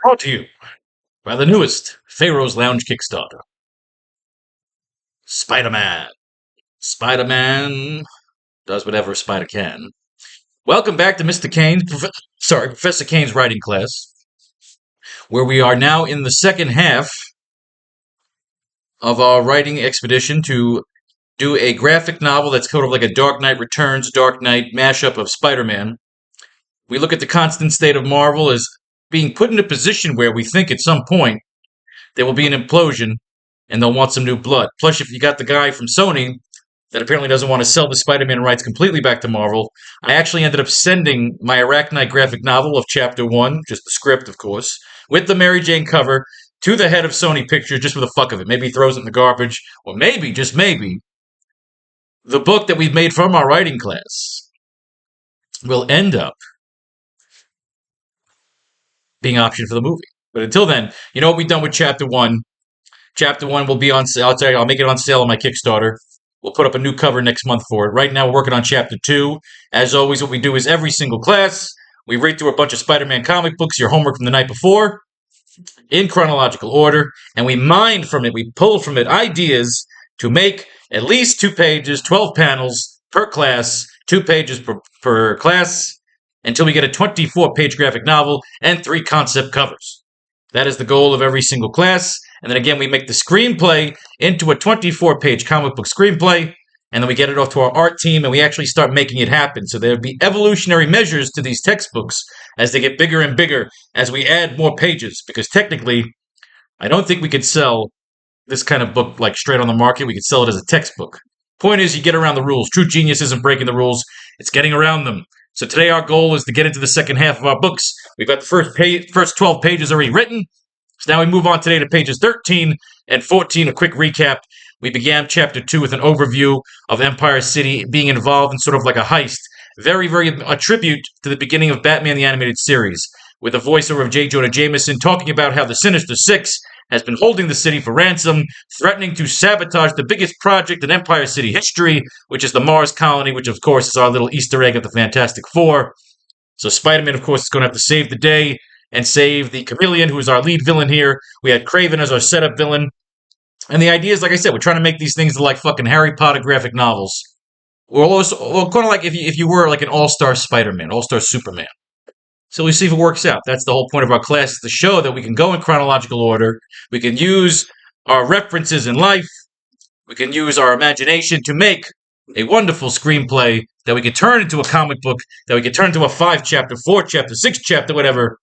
Brought to you by the newest Faro's Lounge Kickstarter. Spider-Man. Spider-Man does whatever a spider can. Welcome back to Professor Kane's writing class, where we are now in the second half of our writing expedition to do a graphic novel that's kind of like a Dark Knight Returns, Dark Knight mashup of Spider-Man. We look at the constant state of Marvel as being put in a position where we think at some point there will be an implosion and they'll want some new blood. Plus, if you got the guy from Sony that apparently doesn't want to sell the Spider-Man rights completely back to Marvel, I actually ended up sending my AracKnight graphic novel of Chapter 1, just the script, of course, with the Mary Jane cover, to the head of Sony Pictures just for the fuck of it. Maybe he throws it in the garbage, or maybe, just maybe, the book that we've made from our writing class will end up being optioned for the movie. But until then, you know what we've done with Chapter 1? Chapter 1 will be on sale. I'll make it on sale on my Kickstarter. We'll put up a new cover next month for it. Right now, we're working on Chapter 2. As always, what we do is every single class, we read through a bunch of Spider-Man comic books, your homework from the night before, in chronological order, and we mine from it, we pull from it ideas to make at least 2 pages, 12 panels per class, 2 pages per class, until we get a 24-page graphic novel and 3 concept covers. That is the goal of every single class. And then again, we make the screenplay into a 24-page comic book screenplay, and then we get it off to our art team, and we actually start making it happen. So there'll be evolutionary measures to these textbooks as they get bigger and bigger as we add more pages, because technically, I don't think we could sell this kind of book like straight on the market. We could sell it as a textbook. Point is, you get around the rules. True genius isn't breaking the rules. It's getting around them. So today our goal is to get into the second half of our books. We've got the first 12 pages already written. So now we move on today to pages 13 and 14. A quick recap. We began Chapter 2 with an overview of Empire City being involved in sort of like a heist. Very, very a tribute to the beginning of Batman the Animated Series, with a voiceover of J. Jonah Jameson talking about how the Sinister Six has been holding the city for ransom, threatening to sabotage the biggest project in Empire City history, which is the Mars colony, which of course is our little Easter egg of the Fantastic Four. So Spider-Man, of course, is going to have to save the day and save the Chameleon, who is our lead villain here. We had Kraven as our setup villain. And the idea is, like I said, we're trying to make these things like fucking Harry Potter graphic novels. We're kind of like if you were like an all-star Spider-Man, all-star Superman. So we see if it works out. That's the whole point of our class, is to show that we can go in chronological order. We can use our references in life. We can use our imagination to make a wonderful screenplay that we can turn into a comic book, that we can turn into a 5-chapter, 4-chapter, 6-chapter, whatever,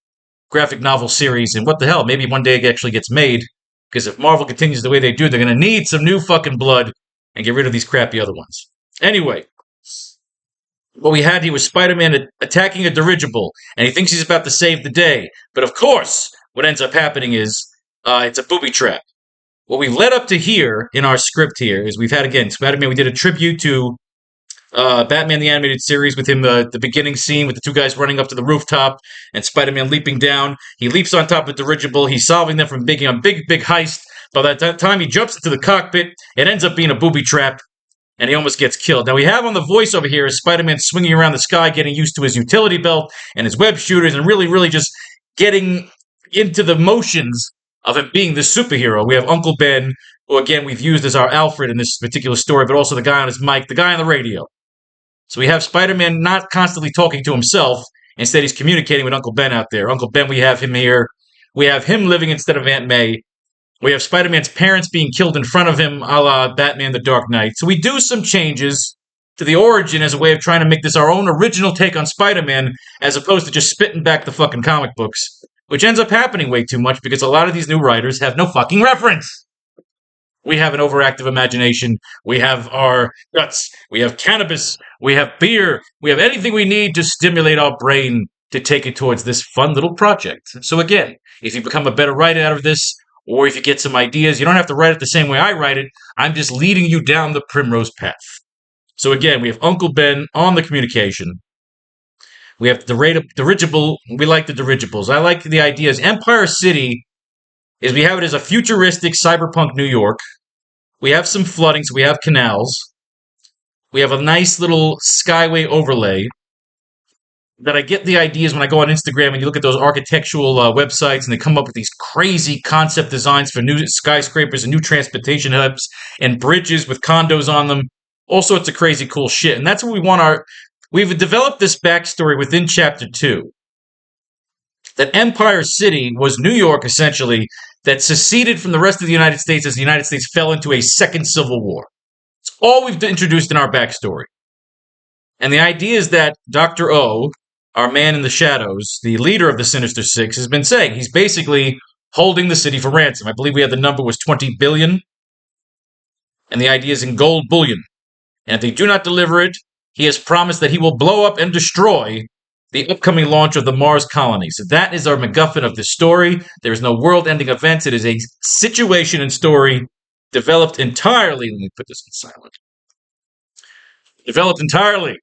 graphic novel series. And what the hell, maybe one day it actually gets made. Because if Marvel continues the way they do, they're going to need some new fucking blood and get rid of these crappy other ones. Anyway, what we had here was Spider-Man attacking a dirigible, and he thinks he's about to save the day. But of course, what ends up happening is it's a booby trap. What we've led up to here in our script here is we've had, again, Spider-Man, we did a tribute to Batman the Animated Series with him, the beginning scene with the 2 guys running up to the rooftop and Spider-Man leaping down. He leaps on top of the dirigible. He's solving them from making a big, big heist. By that time, he jumps into the cockpit. It ends up being a booby trap, and he almost gets killed. Now, we have on the voice over here is Spider-Man swinging around the sky, getting used to his utility belt and his web shooters, and really, really just getting into the motions of him being this superhero. We have Uncle Ben, who, again, we've used as our Alfred in this particular story, but also the guy on his mic, the guy on the radio. So we have Spider-Man not constantly talking to himself. Instead, he's communicating with Uncle Ben out there. Uncle Ben, we have him here. We have him living instead of Aunt May. We have Spider-Man's parents being killed in front of him, a la Batman the Dark Knight. So we do some changes to the origin as a way of trying to make this our own original take on Spider-Man, as opposed to just spitting back the fucking comic books, which ends up happening way too much because a lot of these new writers have no fucking reference. We have an overactive imagination. We have our guts. We have cannabis. We have beer. We have anything we need to stimulate our brain to take it towards this fun little project. So again, if you become a better writer out of this, or if you get some ideas, you don't have to write it the same way I write it. I'm just leading you down the primrose path. So again, we have Uncle Ben on the communication. We have the dirigible. We like the dirigibles. I like the ideas. Empire City is we have it as a futuristic cyberpunk New York. We have some flooding, so we have canals. We have a nice little skyway overlay. that I get the ideas when I go on Instagram and you look at those architectural websites and they come up with these crazy concept designs for new skyscrapers and new transportation hubs and bridges with condos on them, all sorts of crazy cool shit. And that's what we want our. We've developed this backstory within Chapter 2 that Empire City was New York, essentially, that seceded from the rest of the United States as the United States fell into a second civil war. It's all we've introduced in our backstory. And the idea is that Dr. O, our man in the shadows, the leader of the Sinister Six, has been saying he's basically holding the city for ransom. I believe we had the number was 20 billion. And the idea is in gold bullion. And if they do not deliver it, he has promised that he will blow up and destroy the upcoming launch of the Mars colony. So that is our MacGuffin of this story. There is no world-ending events. It is a situation and story developed entirely. Let me put this in silent. Developed entirely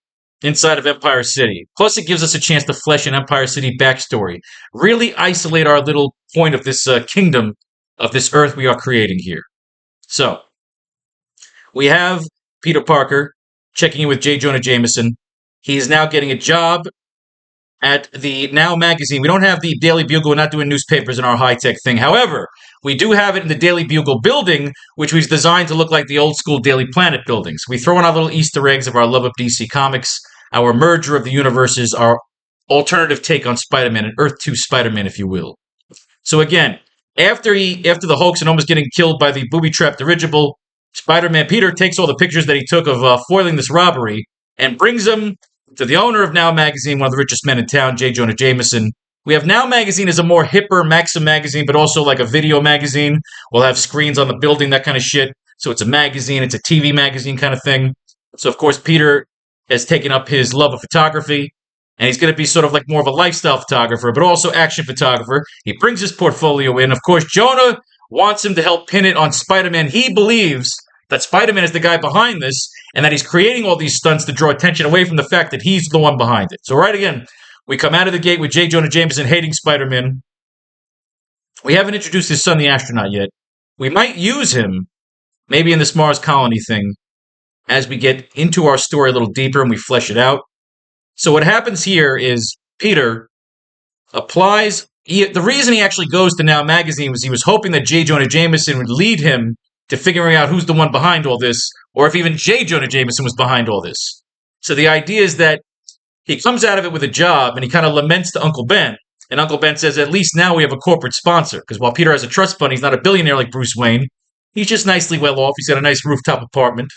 inside of Empire City. Plus, it gives us a chance to flesh an Empire City backstory. Really isolate our little point of this kingdom, of this Earth we are creating here. So, we have Peter Parker checking in with J. Jonah Jameson. He is now getting a job at the Now magazine. We don't have the Daily Bugle. We're not doing newspapers in our high-tech thing. However, we do have it in the Daily Bugle building, which was designed to look like the old-school Daily Planet buildings. We throw in our little Easter eggs of our love of DC Comics, our merger of the universes, our alternative take on Spider-Man, an Earth 2 Spider-Man, if you will. So again, after the hoax and almost getting killed by the booby-trapped dirigible, Spider-Man Peter takes all the pictures that he took of foiling this robbery and brings them to the owner of Now Magazine, one of the richest men in town, J. Jonah Jameson. We have Now Magazine as a more hipper Maxim magazine, but also like a video magazine. We'll have screens on the building, that kind of shit. So it's a magazine, it's a TV magazine kind of thing. So, of course, Peter has taken up his love of photography, and he's going to be sort of like more of a lifestyle photographer, but also action photographer. He brings his portfolio in. Of course, Jonah wants him to help pin it on Spider-Man. He believes that Spider-Man is the guy behind this, and that he's creating all these stunts to draw attention away from the fact that he's the one behind it. So right again, we come out of the gate with J. Jonah Jameson hating Spider-Man. We haven't introduced his son, the astronaut, yet. We might use him, maybe in this Mars colony thing, as we get into our story a little deeper and we flesh it out. So what happens here is Peter applies. The reason he actually goes to Now Magazine was he was hoping that J. Jonah Jameson would lead him to figuring out who's the one behind all this, or if even J. Jonah Jameson was behind all this. So the idea is that he comes out of it with a job, and he kind of laments to Uncle Ben. And Uncle Ben says, at least now we have a corporate sponsor, because while Peter has a trust fund, he's not a billionaire like Bruce Wayne. He's just nicely well off. He's got a nice rooftop apartment.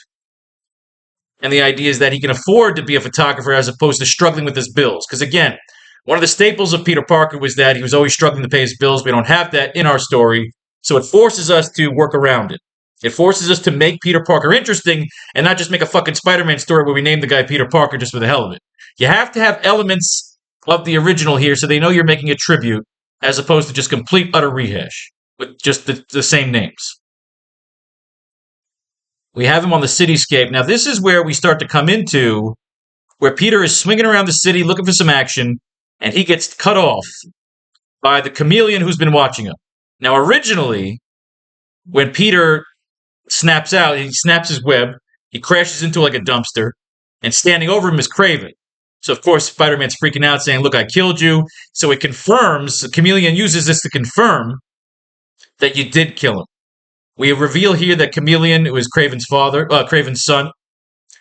And the idea is that he can afford to be a photographer as opposed to struggling with his bills. Because again, one of the staples of Peter Parker was that he was always struggling to pay his bills. We don't have that in our story, so it forces us to work around it. It forces us to make Peter Parker interesting and not just make a fucking Spider-Man story where we name the guy Peter Parker just for the hell of it. You have to have elements of the original here so they know you're making a tribute as opposed to just complete utter rehash with just the same names. We have him on the cityscape. Now, this is where we start to come into where Peter is swinging around the city looking for some action, and he gets cut off by the chameleon who's been watching him. Now, originally, when Peter snaps out, he snaps his web, he crashes into like a dumpster, and standing over him is Kraven. So, of course, Spider-Man's freaking out, saying, look, I killed you. So it confirms, the chameleon uses this to confirm that you did kill him. We reveal here that Chameleon was Kraven's father, Kraven's son.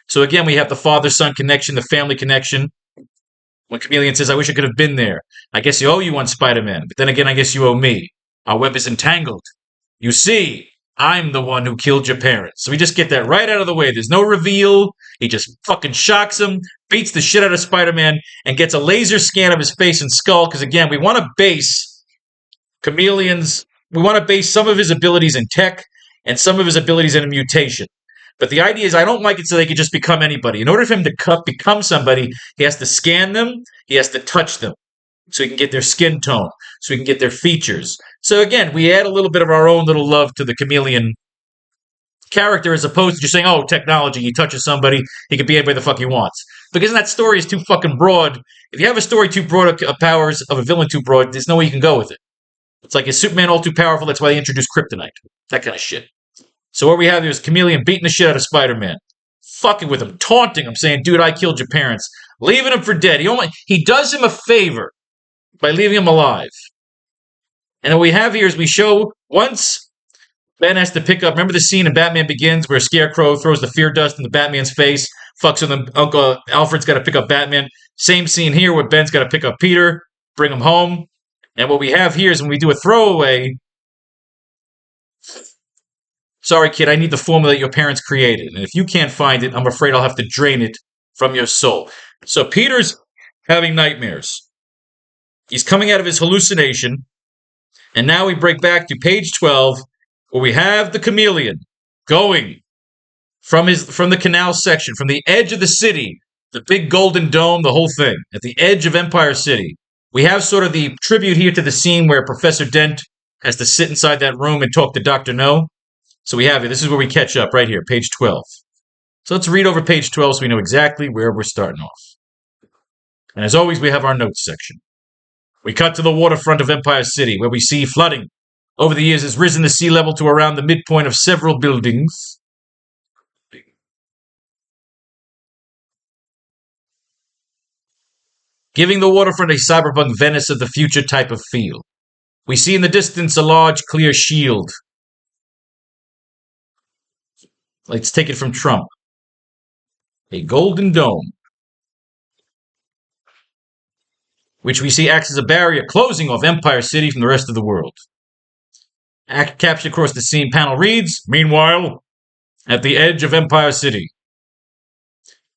So again, we have the father-son connection, the family connection. When Chameleon says, I wish I could have been there. I guess you owe you one, Spider-Man. But then again, I guess you owe me. Our web is entangled. You see, I'm the one who killed your parents. So we just get that right out of the way. There's no reveal. He just fucking shocks him, beats the shit out of Spider-Man, and gets a laser scan of his face and skull. Because again, we want to base Chameleon's... We want to base some of his abilities in tech and some of his abilities in a mutation. But the idea is I don't like it so they can just become anybody. In order for him to become somebody, he has to scan them, he has to touch them, so he can get their skin tone, so he can get their features. So again, we add a little bit of our own little love to the Chameleon character as opposed to just saying, oh, technology, he touches somebody, he can be anybody the fuck he wants. Because that story is too fucking broad. If you have a story too broad of powers of a villain too broad, there's no way you can go with it. It's like, is Superman all too powerful? That's why they introduced kryptonite. That kind of shit. So what we have here is Chameleon beating the shit out of Spider-Man. Fucking with him, taunting him, saying, dude, I killed your parents. leaving him for dead. He does him a favor by leaving him alive. And what we have here is we show once Ben has to pick up. Remember the scene in Batman Begins where Scarecrow throws the fear dust in the Batman's face, fucks with him. Uncle Alfred's got to pick up Batman. Same scene here where Ben's got to pick up Peter, bring him home. And what we have here is when we do a throwaway. Sorry, kid, I need the formula that your parents created. And if you can't find it, I'm afraid I'll have to drain it from your soul. So Peter's having nightmares. He's coming out of his hallucination. And now we break back to page 12, where we have the chameleon going from the canal section, from the edge of the city, the big golden dome, the whole thing, at the edge of Empire City. We have sort of the tribute here to the scene where Professor Dent has to sit inside that room and talk to Dr. No. So we have it. This is where we catch up right here, page 12. So let's read over page 12 so we know exactly where we're starting off. And as always, we have our notes section. We cut to the waterfront of Empire City, where we see flooding. Over the years has risen the sea level to around the midpoint of several buildings. Giving the waterfront a cyberpunk Venice of the future type of feel. We see in the distance a large, clear shield. Let's take it from Trump. A golden dome, which we see acts as a barrier closing off Empire City from the rest of the world. Captured across the scene panel reads, meanwhile, at the edge of Empire City.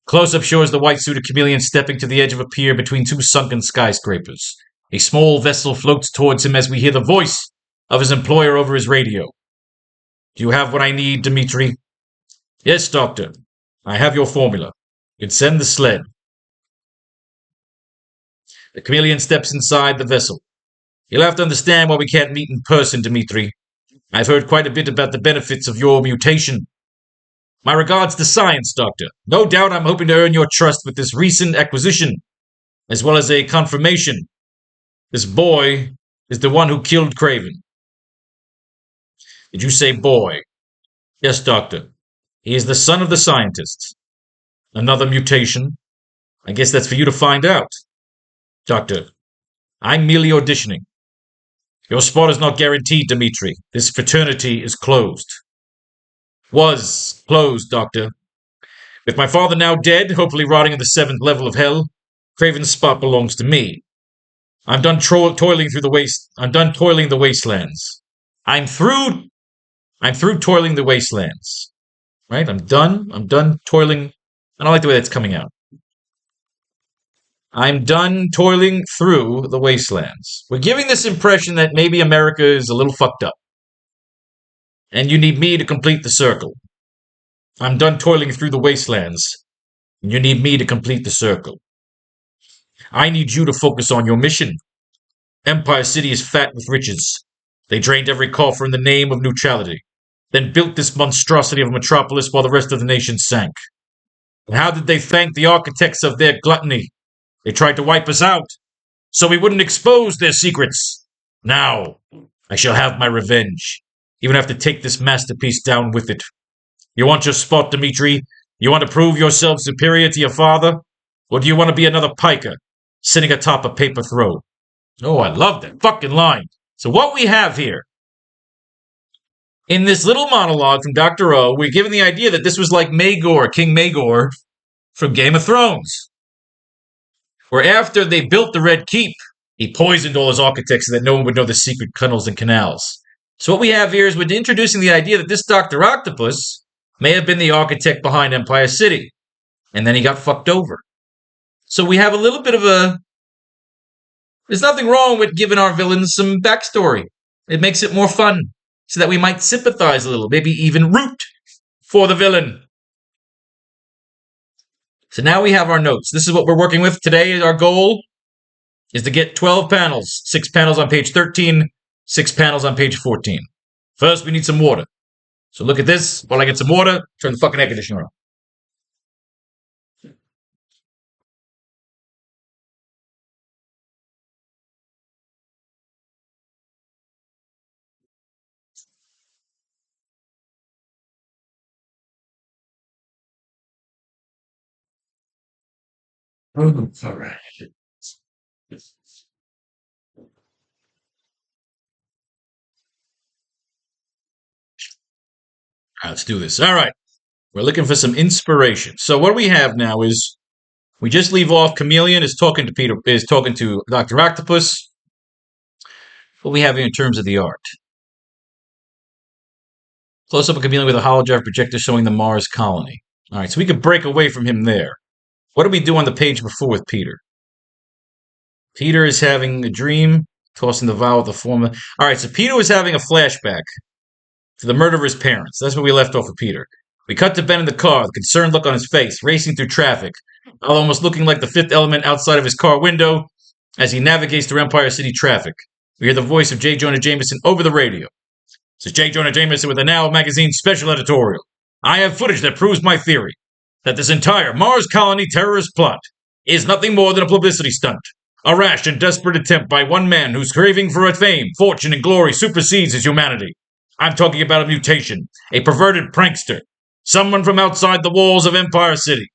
Close-up shows the white-suited chameleon stepping to the edge of a pier between two sunken skyscrapers. A small vessel floats towards him as we hear the voice of his employer over his radio. Do you have what I need, Dmitri? Yes, Doctor. I have your formula. You can send the sled. The chameleon steps inside the vessel. You'll have to understand why we can't meet in person, Dmitri. I've heard quite a bit about the benefits of your mutation. My regards to science, Doctor. No doubt I'm hoping to earn your trust with this recent acquisition, as well as a confirmation. This boy is the one who killed Craven. Did you say boy? Yes, Doctor. He is the son of the scientist. Another mutation? I guess that's for you to find out. Doctor, I'm merely auditioning. Your spot is not guaranteed, Dmitri. This fraternity is closed. Was closed, Doctor. With my father now dead, hopefully rotting in the 7th level of hell, Craven's spot belongs to me. I'm done toiling through the waste. I'm done toiling the wastelands. I'm through toiling the wastelands. Right? I'm done toiling. I don't like the way that's coming out. I'm done toiling through the wastelands. We're giving this impression that maybe America is a little fucked up. And you need me to complete the circle. I'm done toiling through the wastelands. And you need me to complete the circle. I need you to focus on your mission. Empire City is fat with riches. They drained every coffer in the name of neutrality, then built this monstrosity of a metropolis while the rest of the nation sank. And how did they thank the architects of their gluttony? They tried to wipe us out, so we wouldn't expose their secrets. Now, I shall have my revenge. Even have to take this masterpiece down with it. You want your spot, Dmitri? You want to prove yourself superior to your father? Or do you want to be another piker, sitting atop a paper throne? Oh, I love that fucking line. So what we have here, in this little monologue from Dr. O, we're given the idea that this was like Maegor, King Maegor, from Game of Thrones. Where after they built the Red Keep, he poisoned all his architects so that no one would know the secret tunnels and canals. So what we have here is we're introducing the idea that this Dr. Octopus may have been the architect behind Empire City. And then he got fucked over. So we have a little bit of a... There's nothing wrong with giving our villains some backstory. It makes it more fun, so that we might sympathize a little, maybe even root for the villain. So now we have our notes. This is what we're working with today. Our goal is to get 12 panels. 6 panels on page 13, 6 panels on page 14. First, we need some water. So look at this. While I get some water, turn the fucking air conditioner on. All right. Let's do this. All right. We're looking for some inspiration. So what we have now is we just leave off. Chameleon is talking to Peter. Is talking to Dr. Octopus. What we have here in terms of the art. Close up a chameleon with a holograph projector showing the Mars colony. All right, so we could break away from him there. What did we do on the page before with Peter? Peter is having a dream, tossing the vial with the formula. All right, so Peter was having a flashback to the murder of his parents. That's where we left off with Peter. We cut to Ben in the car, the concerned look on his face, racing through traffic, almost looking like the fifth element outside of his car window as he navigates through Empire City traffic. We hear the voice of J. Jonah Jameson over the radio. This is J. Jonah Jameson with the Now magazine special editorial. I have footage that proves my theory that this entire Mars colony terrorist plot is nothing more than a publicity stunt. A rash and desperate attempt by one man whose craving for fame, fortune, and glory supersedes his humanity. I'm talking about a mutation, a perverted prankster, someone from outside the walls of Empire City.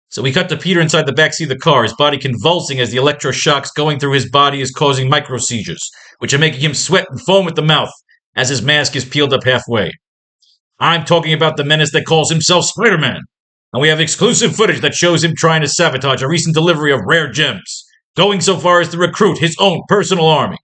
So we cut to Peter inside the backseat of the car, his body convulsing as the electroshocks going through his body is causing micro-seizures, which are making him sweat and foam at the mouth as his mask is peeled up halfway. I'm talking about the menace that calls himself Spiderman, and we have exclusive footage that shows him trying to sabotage a recent delivery of rare gems, going so far as to recruit his own personal army.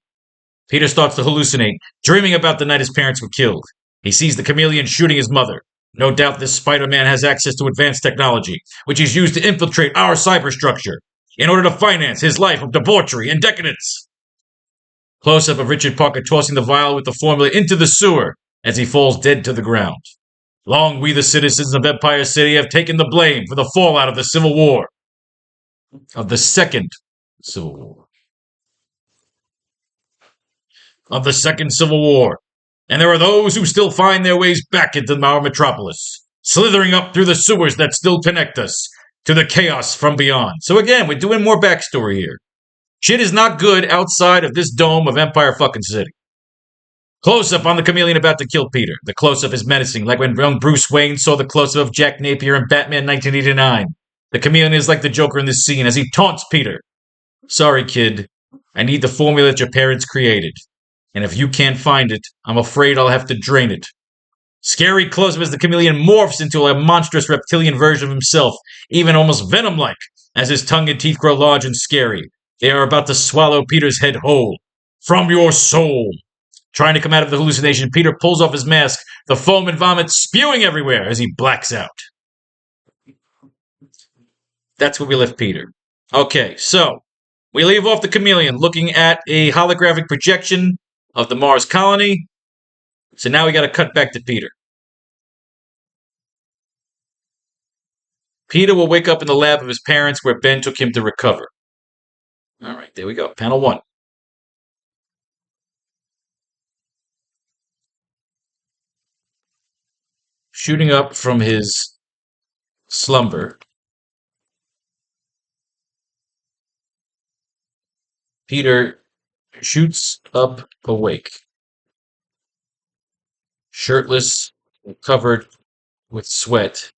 Peter starts to hallucinate, dreaming about the night his parents were killed. He sees the chameleon shooting his mother. No doubt this Spider-Man has access to advanced technology, which he's used to infiltrate our cyberstructure in order to finance his life of debauchery and decadence. Close-up of Richard Parker tossing the vial with the formula into the sewer as he falls dead to the ground. Long we the citizens of Empire City have taken the blame for the fallout of the Civil War. Of the Second Civil War. Of the Second Civil War. And there are those who still find their ways back into our metropolis, slithering up through the sewers that still connect us to the chaos from beyond. So again, we're doing more backstory here. Shit is not good outside of this dome of Empire fucking City. Close-up on the chameleon about to kill Peter. The close-up is menacing, like when young Bruce Wayne saw the close-up of Jack Napier in Batman 1989. The chameleon is like the Joker in this scene as he taunts Peter. Sorry, kid. I need the formula that your parents created. And if you can't find it, I'm afraid I'll have to drain it. Scary close-up as the chameleon morphs into a monstrous reptilian version of himself, even almost venom-like, as his tongue and teeth grow large and scary. They are about to swallow Peter's head whole. From your soul. Trying to come out of the hallucination, Peter pulls off his mask, the foam and vomit spewing everywhere as he blacks out. That's where we left Peter. Okay, so we leave off the chameleon looking at a holographic projection of the Mars colony. So now we got to cut back to Peter. Peter will wake up in the lab of his parents where Ben took him to recover. All right, there we go. Panel 1. Shooting up from his slumber, Peter shoots up awake, shirtless, covered with sweat.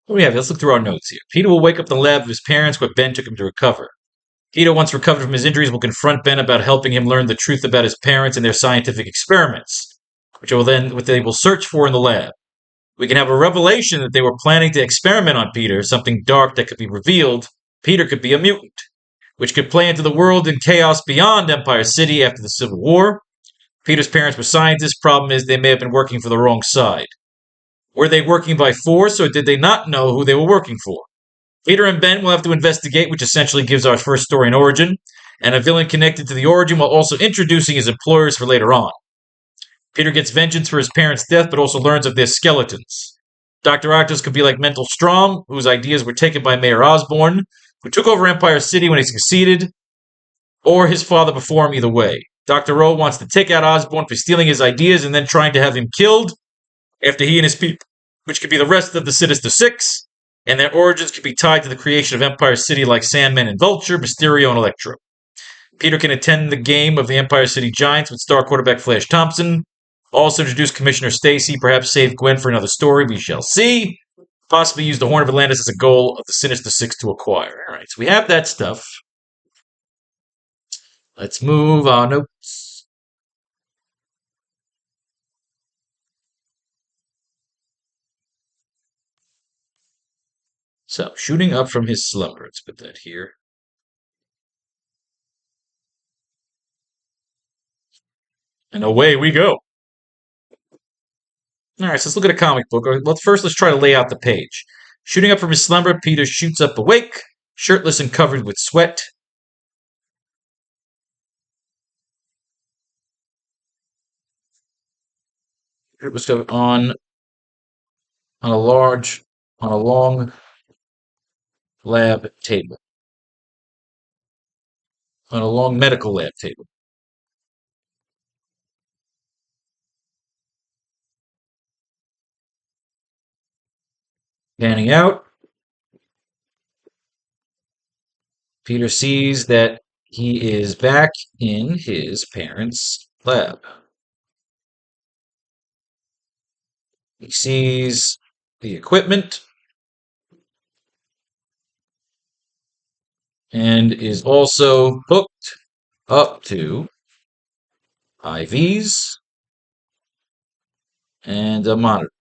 What do we have? Let's look through our notes here. Peter will wake up in the lab of his parents where Ben took him to recover. Peter, once recovered from his injuries, will confront Ben about helping him learn the truth about his parents and their scientific experiments, what they will search for in the lab. We can have a revelation that they were planning to experiment on Peter, something dark that could be revealed. Peter could be a mutant, which could play into the world and chaos beyond Empire City after the Civil War. Peter's parents were scientists. Problem is, they may have been working for the wrong side. Were they working by force, or did they not know who they were working for? Peter and Ben will have to investigate, which essentially gives our first story an origin, and a villain connected to the origin while also introducing his employers for later on. Peter gets vengeance for his parents' death, but also learns of their skeletons. Dr. Octopus could be like Mental Strom, whose ideas were taken by Mayor Osborn, who took over Empire City when he succeeded, or his father before him. Either way. Dr. O wants to take out Osborn for stealing his ideas and then trying to have him killed after he and his people, which could be the rest of the Sinister Six, and their origins could be tied to the creation of Empire City like Sandman and Vulture, Mysterio, and Electro. Peter can attend the game of the Empire City Giants with star quarterback Flash Thompson. Also introduce Commissioner Stacy, perhaps save Gwen for another story, we shall see. Possibly use the Horn of Atlantis as a goal of the Sinister Six to acquire. All right, so we have that stuff. Let's move our notes. So, shooting up from his slumber. Let's put that here. And away we go. All right, so let's look at a comic book. Well, first, let's try to lay out the page. Shooting up from his slumber, Peter shoots up awake, shirtless and covered with sweat. It was on a long lab table, on a long medical lab table. Panning out, Peter sees that he is back in his parents' lab. He sees the equipment and is also hooked up to IVs and a monitor.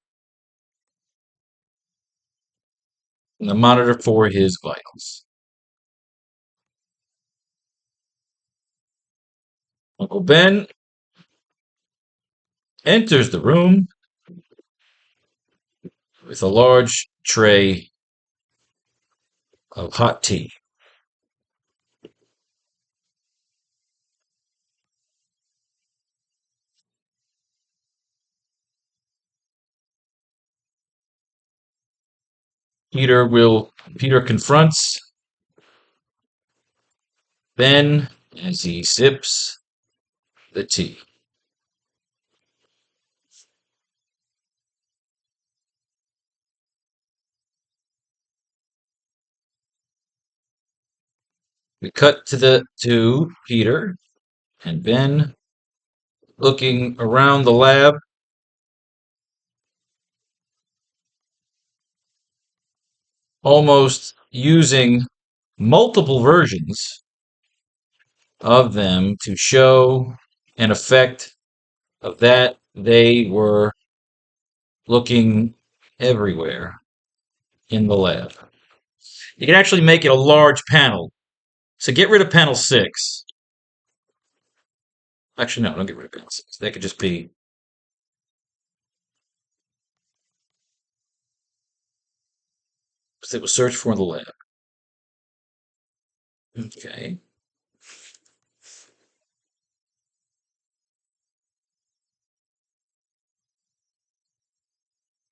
And a monitor for his vitals. Uncle Ben enters the room with a large tray of hot tea. Peter confronts Ben as he sips the tea. We cut to Peter and Ben looking around the lab. Almost using multiple versions of them to show an effect of that they were looking everywhere in the lab. You can actually make it a large panel. So get rid of panel 6. Actually, no, don't get rid of panel 6. That could just be because it was searched for in the lab. Okay.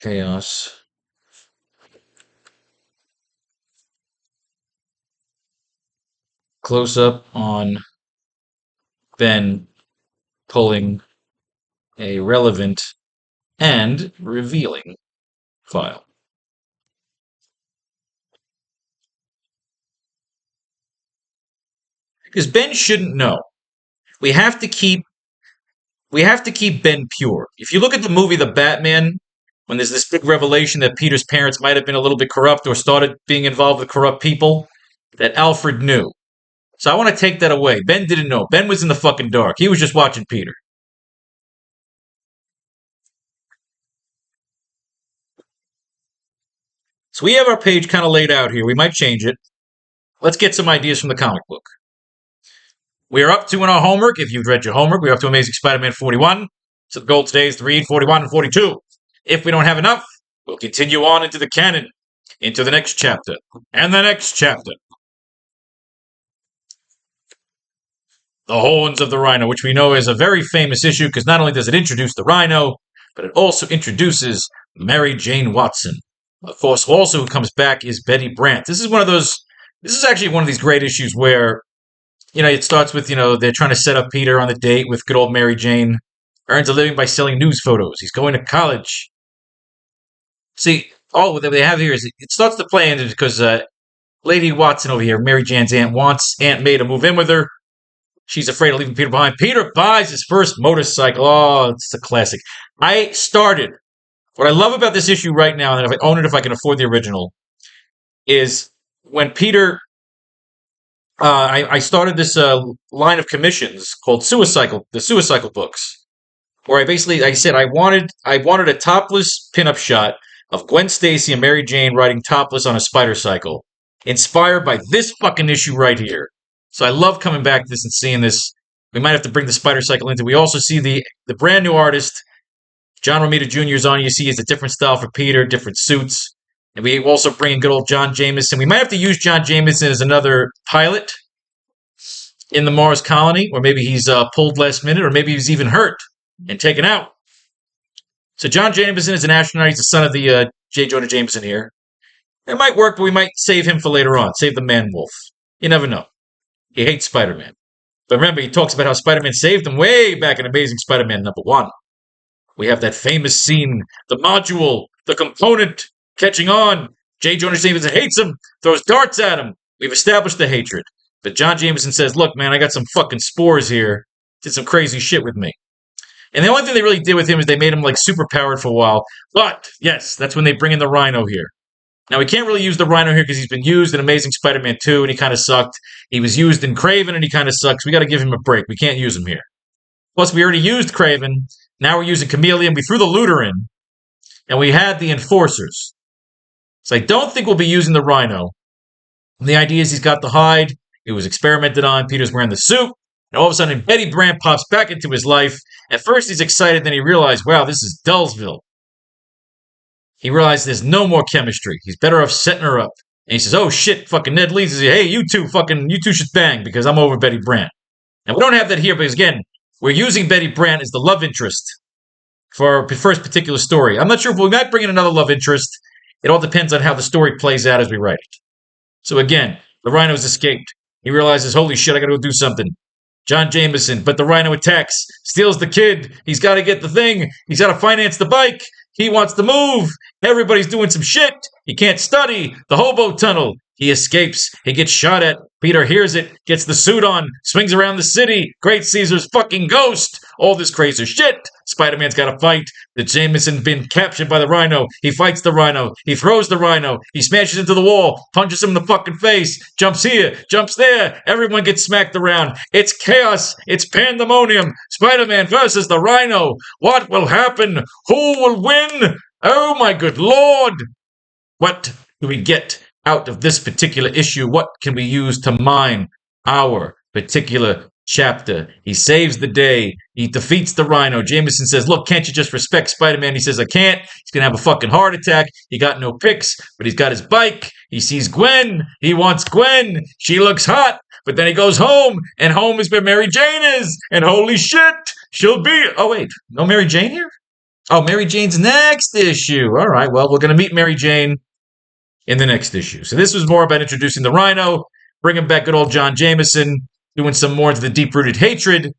Chaos. Close up on Ben pulling a relevant and revealing file. Because Ben shouldn't know. We have to keep Ben pure. If you look at the movie The Batman, when there's this big revelation that Peter's parents might have been a little bit corrupt or started being involved with corrupt people, that Alfred knew. So I want to take that away. Ben didn't know. Ben was in the fucking dark. He was just watching Peter. So we have our page kind of laid out here. We might change it. Let's get some ideas from the comic book. We are up to in our homework. If you've read your homework, we're up to Amazing Spider-Man 41. So the goal today is to read 41 and 42. If we don't have enough, we'll continue on into the canon, into the next chapter, and the next chapter. The Horns of the Rhino, which we know is a very famous issue because not only does it introduce the Rhino, but it also introduces Mary Jane Watson. Of course, also who comes back is Betty Brant. This is actually one of these great issues where, it starts with, they're trying to set up Peter on the date with good old Mary Jane. Earns a living by selling news photos. He's going to college. See, Oh, what they have here is it starts to play into because Lady Watson over here, Mary Jane's aunt, wants Aunt May to move in with her. She's afraid of leaving Peter behind. Peter buys his first motorcycle. Oh, it's a classic. I started. What I love about this issue right now, and if I own it, if I can afford the original, is when Peter. I started this line of commissions called the Suicycle books, where I basically, like I said, I wanted a topless pinup shot of Gwen Stacy and Mary Jane riding topless on a spider cycle, inspired by this fucking issue right here. So I love coming back to this and seeing this. We might have to bring the spider cycle into. We also see the brand new artist John Romita Jr. is on. You see, he's a different style for Peter, different suits, and we also bring in good old John Jameson. We might have to use John Jameson as another pilot in the Mars colony, or maybe he's pulled last minute, or maybe he's even hurt and taken out. So John Jameson is an astronaut. He's the son of the J. Jonah Jameson here. It might work, but we might save him for later on. Save the man wolf. You never know. He hates Spider-Man. But remember, he talks about how Spider-Man saved him way back in Amazing Spider-Man #1. We have that famous scene, the module, the component catching on. J. Jonah Jameson hates him, throws darts at him. We've established the hatred. But John Jameson says, look, man, I got some fucking spores here. Did some crazy shit with me. And the only thing they really did with him is they made him like super powered for a while. But, yes, that's when they bring in the Rhino here. Now, we can't really use the Rhino here because he's been used in Amazing Spider-Man 2 and he kind of sucked. He was used in Kraven and he kind of sucks. We got to give him a break. We can't use him here. Plus, we already used Kraven. Now we're using Chameleon. We threw the Looter in. And we had the Enforcers. So I don't think we'll be using the Rhino. And the idea is he's got the hide. It was experimented on. Peter's wearing the suit. And all of a sudden, Betty Brant pops back into his life. At first, he's excited. Then he realized, wow, this is Dullsville. He realized there's no more chemistry. He's better off setting her up. And he says, oh, shit, fucking Ned Leeds is, hey, you two should bang because I'm over Betty Brant. And we don't have that here because, again, we're using Betty Brant as the love interest for our first particular story. I'm not sure if we might bring in another love interest. It all depends on how the story plays out as we write it. So again, the Rhino's escaped. He realizes, holy shit, I gotta go do something. John Jameson, but the Rhino attacks, steals the kid. He's got to get the thing. He's got to finance the bike. He wants to move. Everybody's doing some shit. He can't study. The hobo tunnel. He escapes. He gets shot at. Peter hears it, gets the suit on, swings around the city. Great Caesar's fucking ghost. All this crazy shit. Spider-Man's got to fight. The Jameson been captured by the Rhino. He fights the Rhino. He throws the Rhino. He smashes into the wall, punches him in the fucking face, jumps here, jumps there. Everyone gets smacked around. It's chaos. It's pandemonium. Spider-Man versus the Rhino. What will happen? Who will win? Oh my good lord. What do we get out of this particular issue? What can we use to mine our particular chapter? He saves the day. He defeats the Rhino. Jameson says, look, can't you just respect Spider-Man? He says, I can't. He's going to have a fucking heart attack. He got no picks, but he's got his bike. He sees Gwen. He wants Gwen. She looks hot. But then he goes home, and home is where Mary Jane is. And holy shit, she'll be... Oh, wait. No Mary Jane here? Oh, Mary Jane's next issue. All right, well, we're going to meet Mary Jane in the next issue. So this was more about introducing the Rhino, bringing back good old John Jameson, doing some more into the deep-rooted hatred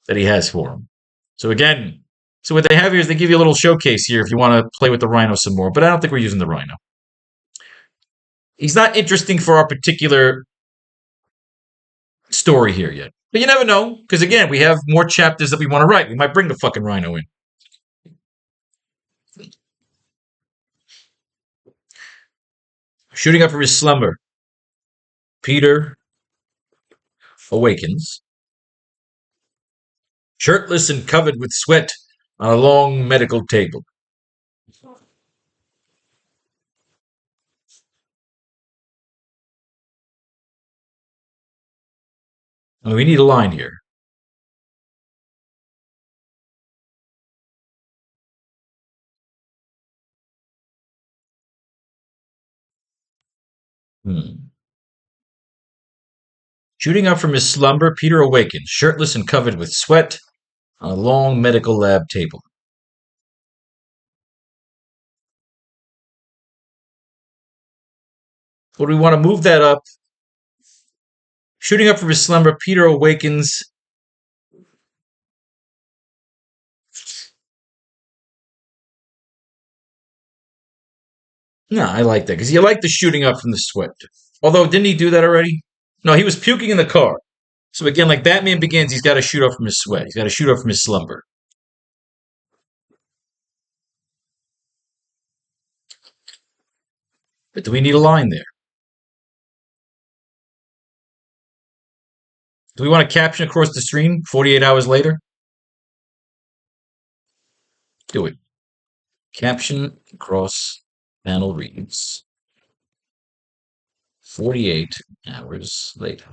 that he has for him. So again, so what they have here is they give you a little showcase here if you want to play with the Rhino some more, but I don't think we're using the Rhino. He's not interesting for our particular story here yet. But you never know, because again, we have more chapters that we want to write. We might bring the fucking Rhino in. Shooting up from his slumber, Peter awakens, shirtless and covered with sweat on a long medical table. And we need a line here. Shooting up from his slumber, Peter awakens, shirtless and covered with sweat, on a long medical lab table. Would we want to move that up? Shooting up from his slumber, Peter awakens. No, I like that because you like the shooting up from the sweat. Although, didn't he do that already? No, he was puking in the car. So again, like Batman Begins, he's got to shoot up from his sweat. He's got to shoot up from his slumber. But do we need a line there? Do we want to caption across the screen 48 hours later? Do it. Caption across panel reads 48 hours later.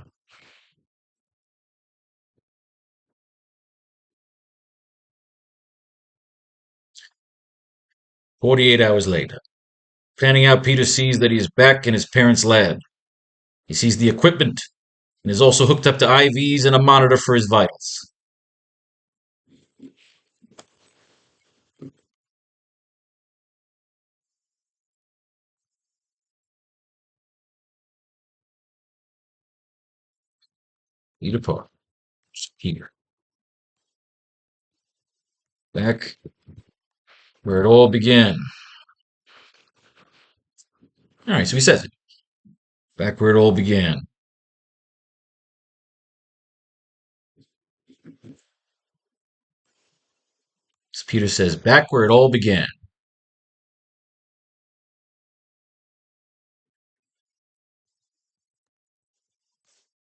48 hours later. Panning out, Peter sees that he is back in his parents' lab. He sees the equipment and is also hooked up to IVs and a monitor for his vitals. Peter Parker. Peter. Back where it all began. All right, so he says it. Back where it all began. So Peter says, back where it all began.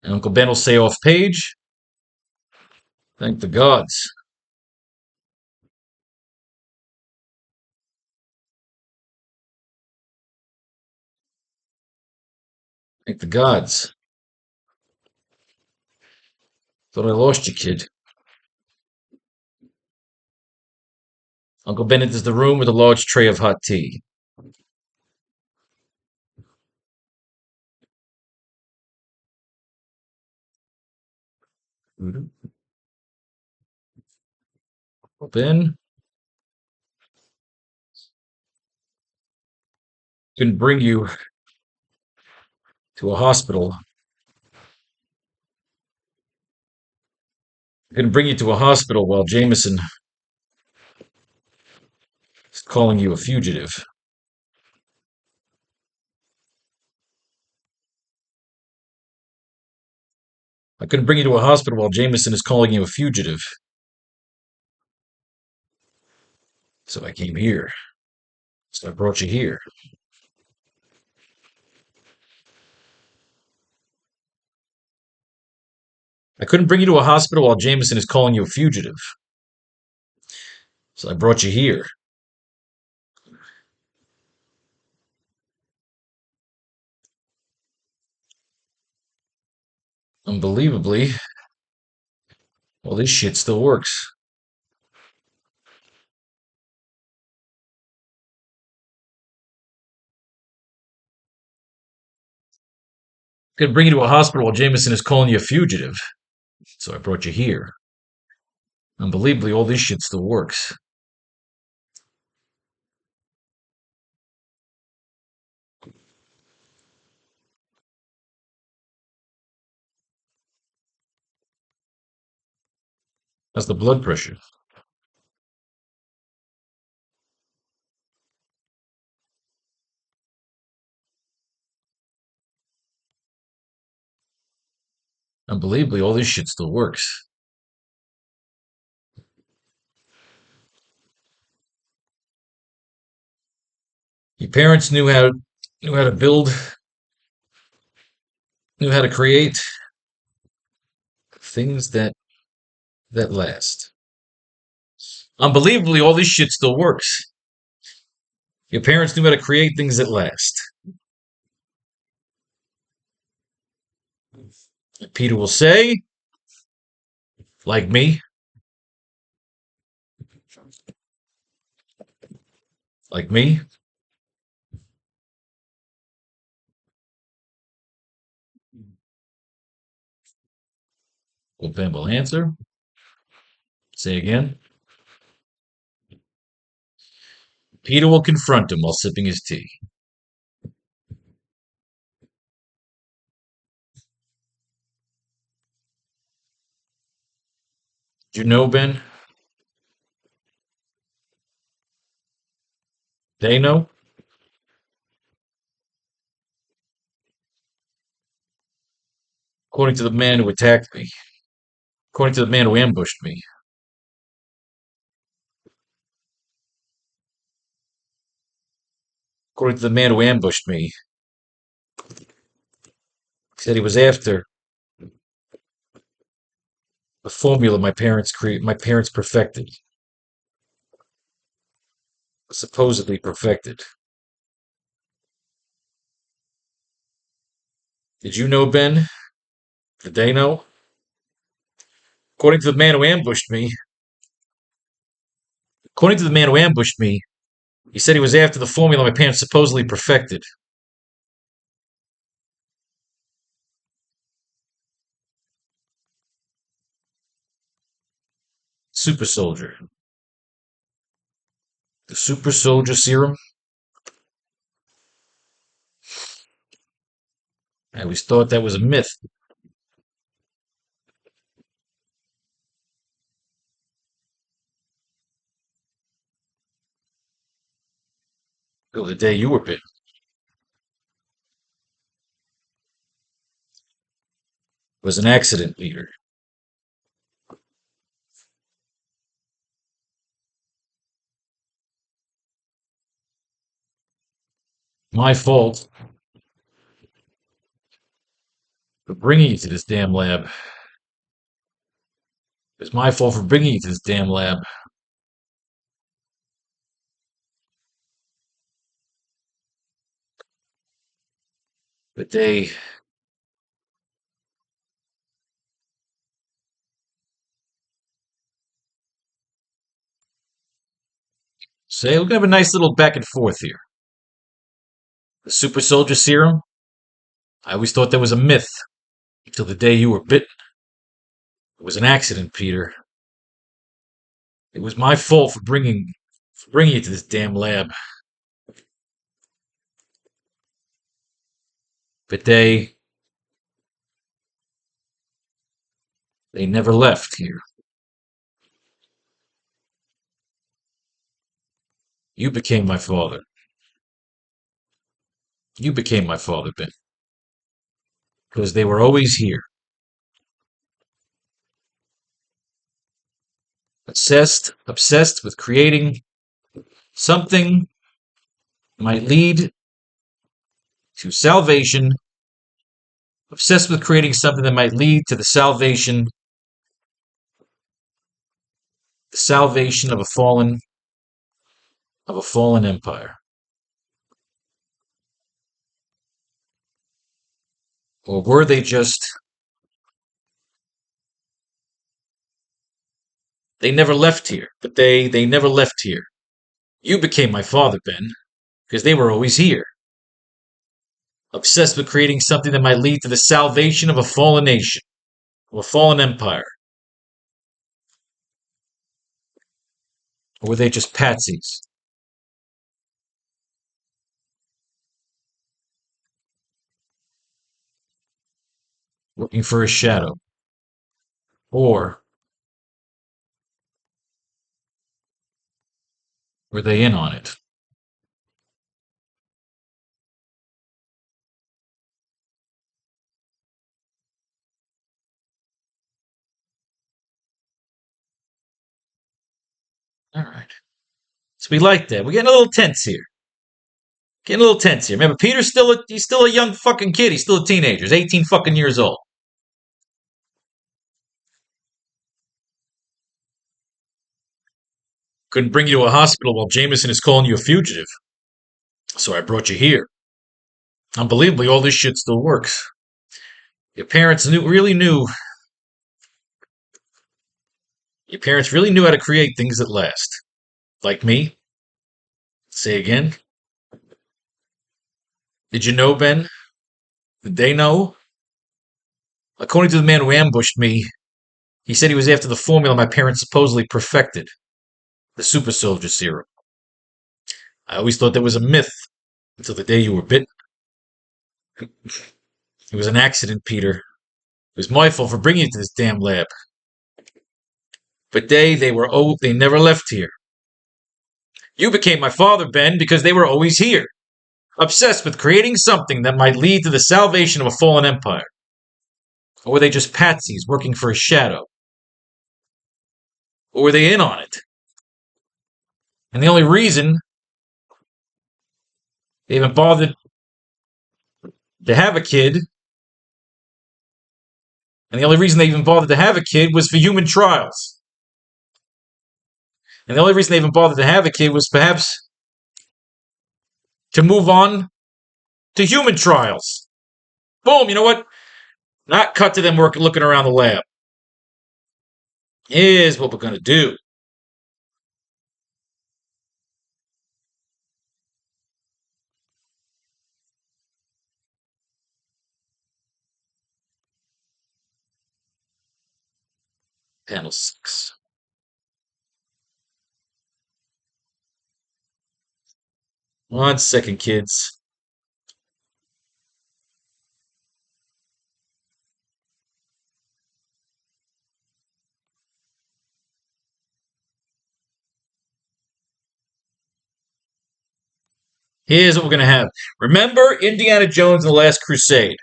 And Uncle Ben will say off page, thank the gods. Thank the gods. Thought I lost you, kid. Uncle Ben enters the room with a large tray of hot tea. Uncle Ben can bring you to a hospital. Can bring you to a hospital while Jameson is calling you a fugitive. I couldn't bring you to a hospital while Jameson is calling you a fugitive. So I came here. So I brought you here. I couldn't bring you to a hospital while Jameson is calling you a fugitive. So I brought you here. Unbelievably, well, this shit still works. Could bring you to a hospital while Jameson is calling you a fugitive. So I brought you here. Unbelievably, all this shit still works. That's the blood pressure. Unbelievably, all this shit still works. Your parents knew how to build, knew how to create things that last. Unbelievably, all this shit still works. Your parents knew how to create things that last. Peter will say, like me, like me. Well, Ben will answer. Say again. Peter will confront him while sipping his tea. Do you know, Ben? They know. According to the man who attacked me. According to the man who ambushed me. According to the man who ambushed me. He said he was after the formula my parents perfected. Supposedly perfected. Did you know, Ben? Did they know? According to the man who ambushed me. According to the man who ambushed me, he said he was after the formula my parents supposedly perfected. Super soldier. The super soldier serum? I always thought that was a myth. Till the day you were bitten. It was an accident, Peter. My fault for bringing you to this damn lab. It was my fault for bringing you to this damn lab. But they say we're gonna have a nice little back and forth here. The super soldier serum? I always thought that was a myth until the day you were bitten. It was an accident, Peter. It was my fault for bringing you to this damn lab. But they never left here. You became my father. You became my father, Ben. Because they were always here. Obsessed with creating something might lead to salvation. Obsessed with creating something that might lead to the salvation of a fallen empire. Or were they just they never left here, but they never left here. You became my father, Ben, because they were always here. Obsessed with creating something that might lead to the salvation of a fallen nation, of a fallen empire. Or were they just patsies? Looking for a shadow? Or were they in on it? All right. So we like that. We're getting a little tense here. Remember, he's still a young fucking kid. He's still a teenager. He's 18 fucking years old. Couldn't bring you to a hospital while Jameson is calling you a fugitive. So I brought you here. Unbelievably, all this shit still works. Your parents really knew. Your parents really knew how to create things that last. Like me. Say again. Did you know, Ben? Did they know? According to the man who ambushed me, he said he was after the formula my parents supposedly perfected. The super soldier serum. I always thought that was a myth until the day you were bitten. It was an accident, Peter. It was my fault for bringing you to this damn lab. But they never left here. You became my father, Ben, because they were always here. Obsessed with creating something that might lead to the salvation of a fallen empire. Or were they just patsies working for a shadow? Or were they in on it? And the only reason they even bothered to have a kid, and the only reason they even bothered to have a kid was for human trials. And the only reason they even bothered to have a kid was perhaps to move on to human trials. Boom, you know what? Not cut to them looking around the lab. Here's what we're going to do. Panel 6. One second, kids. Here's what we're going to have. Remember Indiana Jones and the Last Crusade?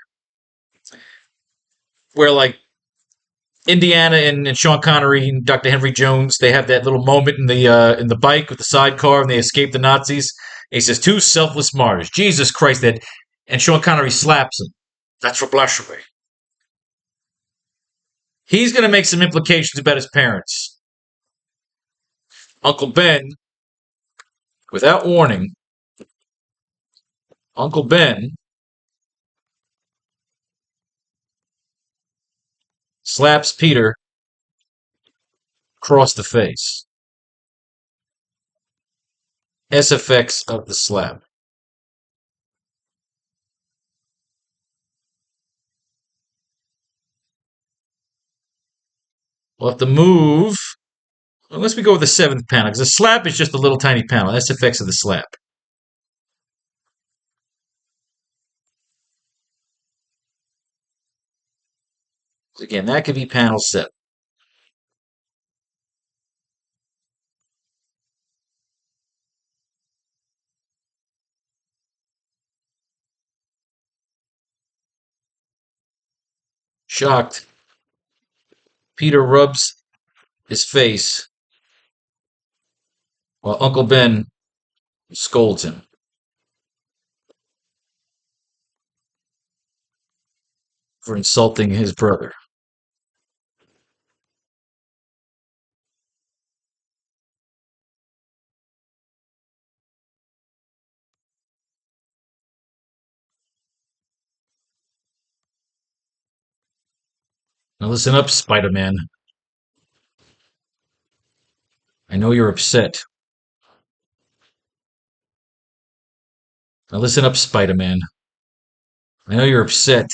Where, like, Indiana and Sean Connery and Dr. Henry Jones, they have that little moment in the bike with the sidecar and they escape the Nazis. And he says, two selfless martyrs. Jesus Christ, that. And Sean Connery slaps him. That's for blasphemy. He's going to make some implications about his parents. Uncle Ben, without warning, Uncle Ben slaps Peter across the face. SFX of the slap. We'll have to move. Unless we go with the 7th panel, because the slap is just a little tiny panel. SFX of the slap. So again, that could be panel 7. Shocked, Peter rubs his face while Uncle Ben scolds him for insulting his brother. Now listen up, Spider-Man. I know you're upset. Now listen up, Spider-Man. I know you're upset.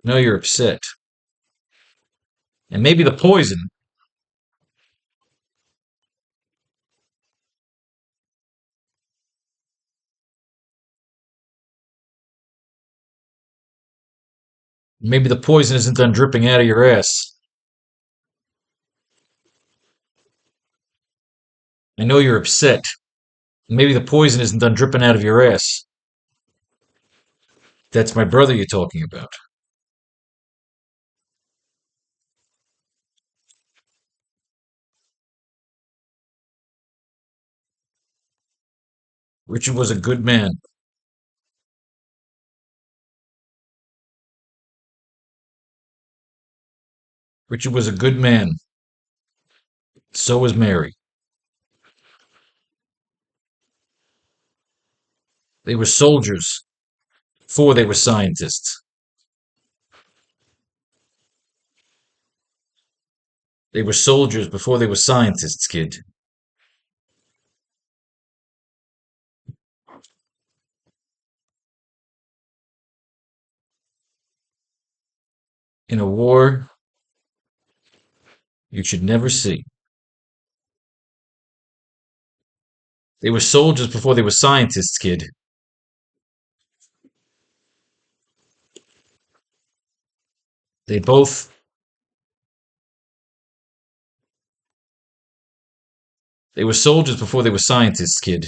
I know you're upset. And maybe the poison, maybe the poison isn't done dripping out of your ass. I know you're upset. Maybe the poison isn't done dripping out of your ass. That's my brother you're talking about. Richard was a good man. Richard was a good man. So was Mary. They were soldiers before they were scientists. They were soldiers before they were scientists, kid. In a war you should never see. They were soldiers before they were scientists, kid. They both They were soldiers before they were scientists, kid.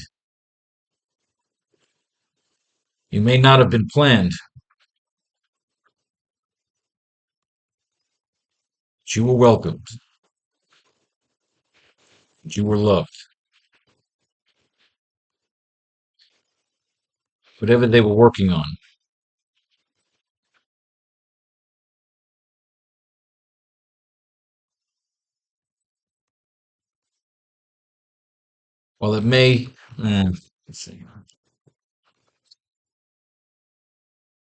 You may not have been planned, but you were welcomed. But you were loved. Whatever they were working on. While it may. Let's see.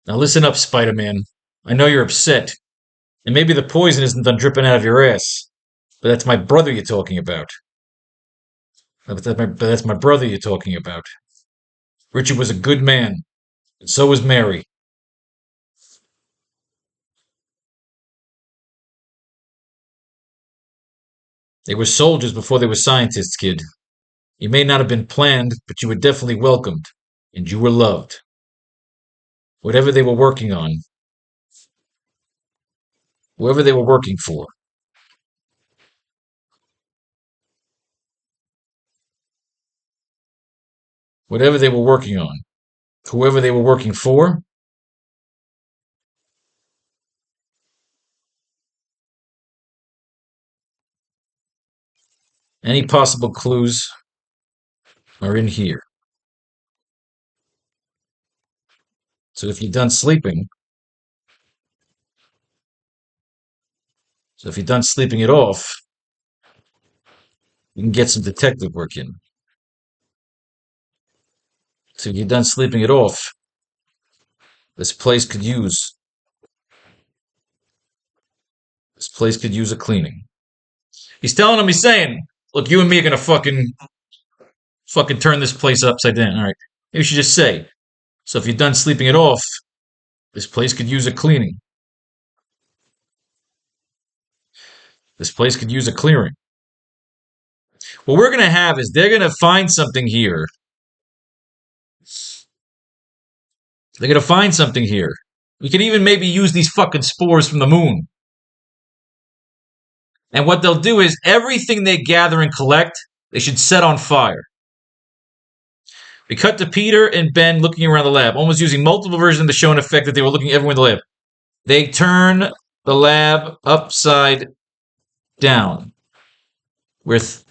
Now listen up, Spider-Man. I know you're upset, and maybe the poison isn't done dripping out of your ass, but that's my brother you're talking about. But that's my brother you're talking about. Richard was a good man, and so was Mary. They were soldiers before they were scientists, kid. You may not have been planned, but you were definitely welcomed, and you were loved. Whatever they were working on, whoever they were working for, whatever they were working on, whoever they were working for, any possible clues are in here. So if you're done sleeping, it off, you can get some detective work in. So if you're done sleeping it off, this place could use this place could use a cleaning. He's telling him, he's saying, look, you and me are gonna fucking turn this place upside down. All right. Maybe you should just say. So if you're done sleeping it off, this place could use a cleaning. This place could use a clearing. What we're gonna have is they're gonna find something here. They're gonna find something here. We could even maybe use these fucking spores from the moon. And what they'll do is everything they gather and collect, they should set on fire. We cut to Peter and Ben looking around the lab, almost using multiple versions of the show in effect that they were looking everywhere in the lab. They turn the lab upside down with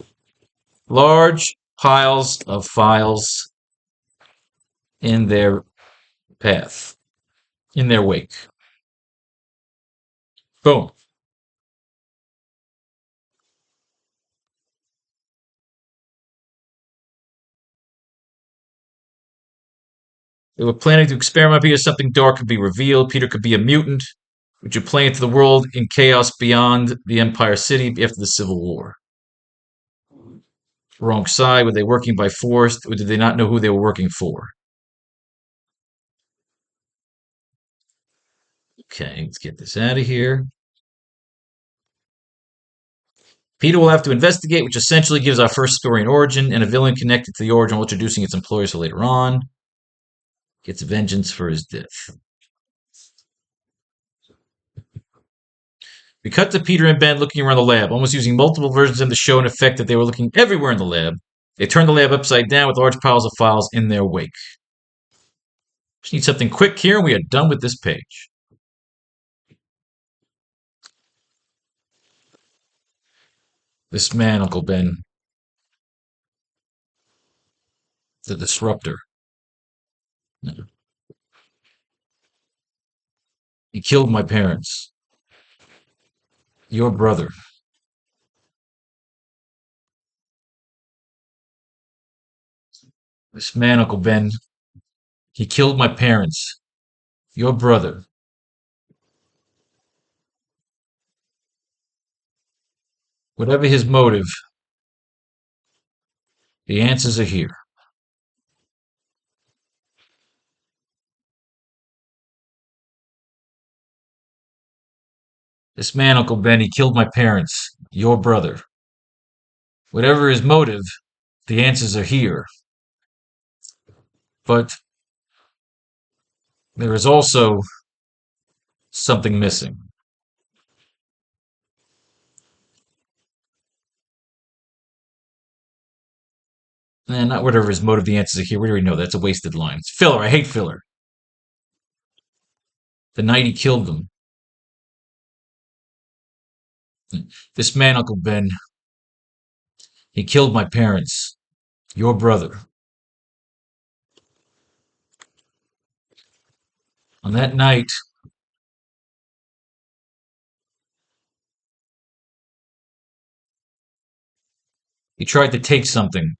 large piles of files in their path, in their wake. Boom. They were planning to experiment Peter. Something dark could be revealed. Peter could be a mutant, which would play into the world in chaos beyond the Empire City after the Civil War. Wrong side. Were they working by force, or did they not know who they were working for? Okay, let's get this out of here. Peter will have to investigate, which essentially gives our first story an origin, and a villain connected to the origin while introducing its employers for later on. Gets vengeance for his death. We cut to Peter and Ben looking around the lab, almost using multiple versions of the show in effect that they were looking everywhere in the lab. They turned the lab upside down with large piles of files in their wake. Just need something quick here, and we are done with this page. This man, Uncle Ben, the disruptor. He killed my parents. Your brother. This man, Uncle Ben, he killed my parents. Your brother. Whatever his motive, the answers are here. This man, Uncle Ben, he killed my parents. Your brother. Whatever his motive, the answers are here. But there is also something missing. Not whatever his motive, the answers are here. We already know that's a wasted line. It's filler. I hate filler. The night he killed them. This man, Uncle Ben, he killed my parents. Your brother. On that night, he tried to take something.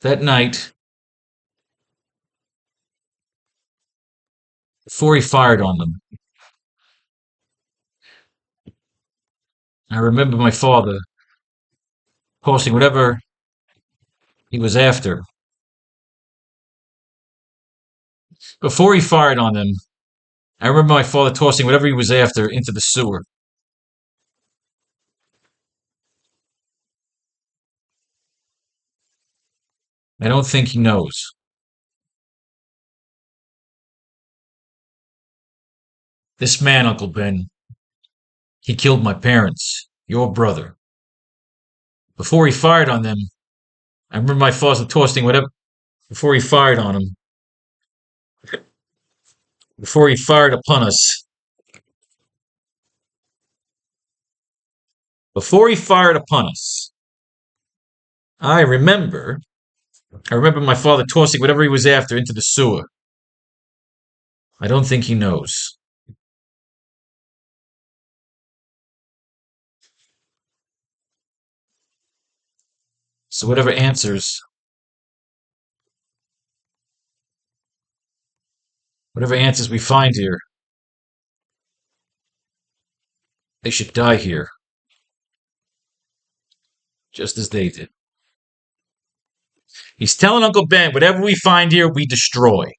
That night, before he fired on them, I remember my father tossing whatever he was after. Before he fired on them, I remember my father tossing whatever he was after into the sewer. I don't think he knows. This man, Uncle Ben, he killed my parents, your brother. Before he fired on them, I remember my father tossing whatever. Before he fired on him, before he fired upon us, before he fired upon us, I remember. I remember my father tossing whatever he was after into the sewer. I don't think he knows. So whatever answers we find here, they should die here, just as they did. He's telling Uncle Ben, whatever we find here, we destroy.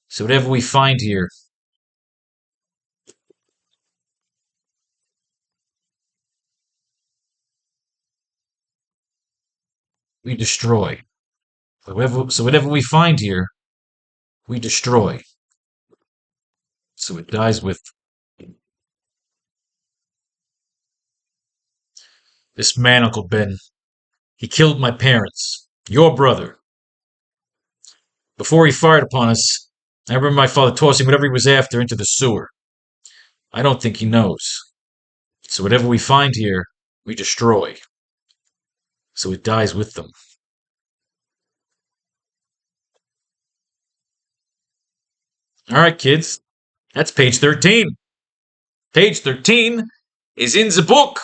So whatever we find here, we destroy. So whatever we find here, we destroy. So it dies with this man, Uncle Ben. He killed my parents, your brother. Before he fired upon us, I remember my father tossing whatever he was after into the sewer. I don't think he knows. So whatever we find here, we destroy. So it dies with them. All right, kids. That's page 13. Page 13 is in the book.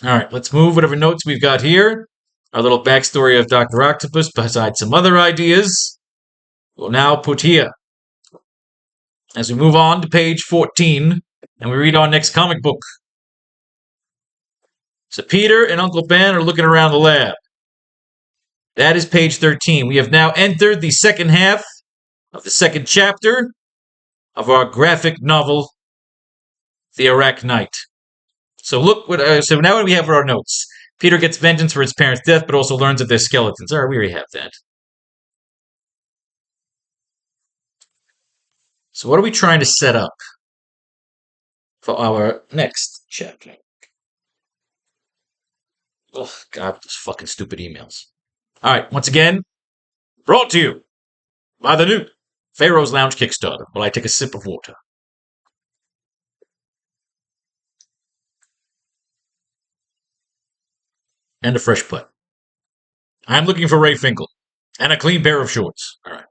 All right, let's move whatever notes we've got here. Our little backstory of Dr. Octopus, besides some other ideas, we'll now put here. As we move on to page 14, and we read our next comic book. So Peter and Uncle Ben are looking around the lab. That is page 13. We have now entered the second half of the second chapter of our graphic novel, The AracKnight. So so now we have our notes. Peter gets vengeance for his parents' death, but also learns that they're skeletons. All right, we already have that. So what are we trying to set up for our next chapter? Oh, God, those fucking stupid emails. All right, once again, brought to you by the new Faro's Lounge Kickstarter, while I take a sip of water. And a fresh putt. I'm looking for Ray Finkel. And a clean pair of shorts. All right.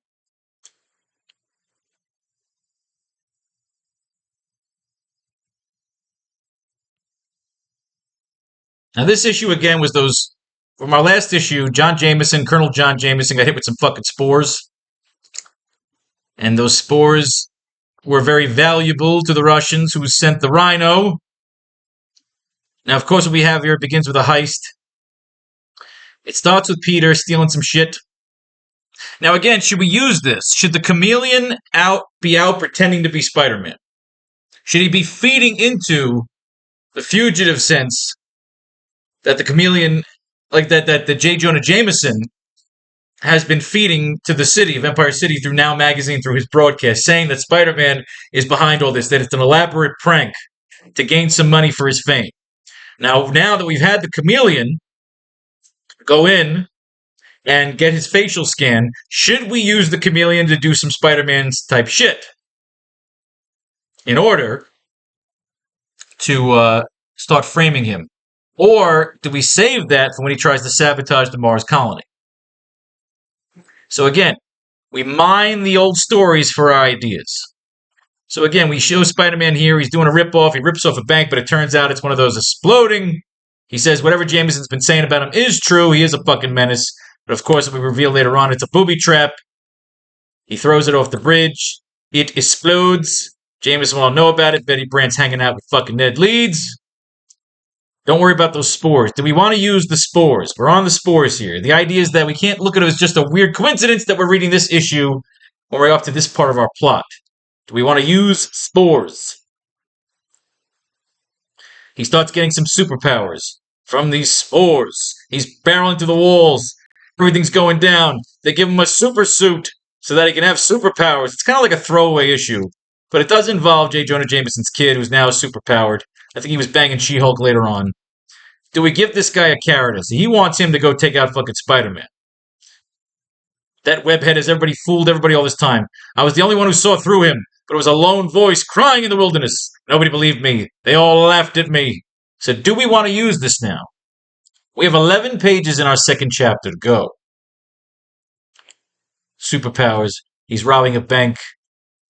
Now, this issue, again, was those... From our last issue, Colonel John Jameson got hit with some fucking spores. And those spores were very valuable to the Russians who sent the Rhino. Now, of course, what we have here begins with a heist. It starts with Peter stealing some shit. Now, again, should we use this? Should the chameleon be out pretending to be Spider-Man? Should he be feeding into the fugitive sense that the chameleon, like that the J. Jonah Jameson has been feeding to the city of Empire City through Now Magazine, through his broadcast, saying that Spider-Man is behind all this, that it's an elaborate prank to gain some money for his fame. Now that we've had the chameleon go in and get his facial scan, should we use the chameleon to do some Spider-Man type shit in order to start framing him? Or do we save that for when he tries to sabotage the Mars colony? So again, we mine the old stories for our ideas. So again, we show Spider-Man here. He's doing a ripoff. He rips off a bank, but it turns out it's one of those exploding. He says whatever Jameson's been saying about him is true. He is a fucking menace. But of course, we reveal later on it's a booby trap. He throws it off the bridge. It explodes. Jameson will know about it. Betty Brant's hanging out with fucking Ned Leeds. Don't worry about those spores. Do we want to use the spores? We're on the spores here. The idea is that we can't look at it as just a weird coincidence that we're reading this issue when we're up to this part of our plot. Do we want to use spores? He starts getting some superpowers from these spores. He's barreling through the walls. Everything's going down. They give him a super suit so that he can have superpowers. It's kind of like a throwaway issue, but it does involve J. Jonah Jameson's kid, who's now superpowered. I think he was banging She-Hulk later on. Do we give this guy a carrot? He wants him to go take out fucking Spider-Man. That webhead has fooled everybody all this time. I was the only one who saw through him, but it was a lone voice crying in the wilderness. Nobody believed me. They all laughed at me. So do we want to use this now? We have 11 pages in our second chapter to go. Superpowers. He's robbing a bank.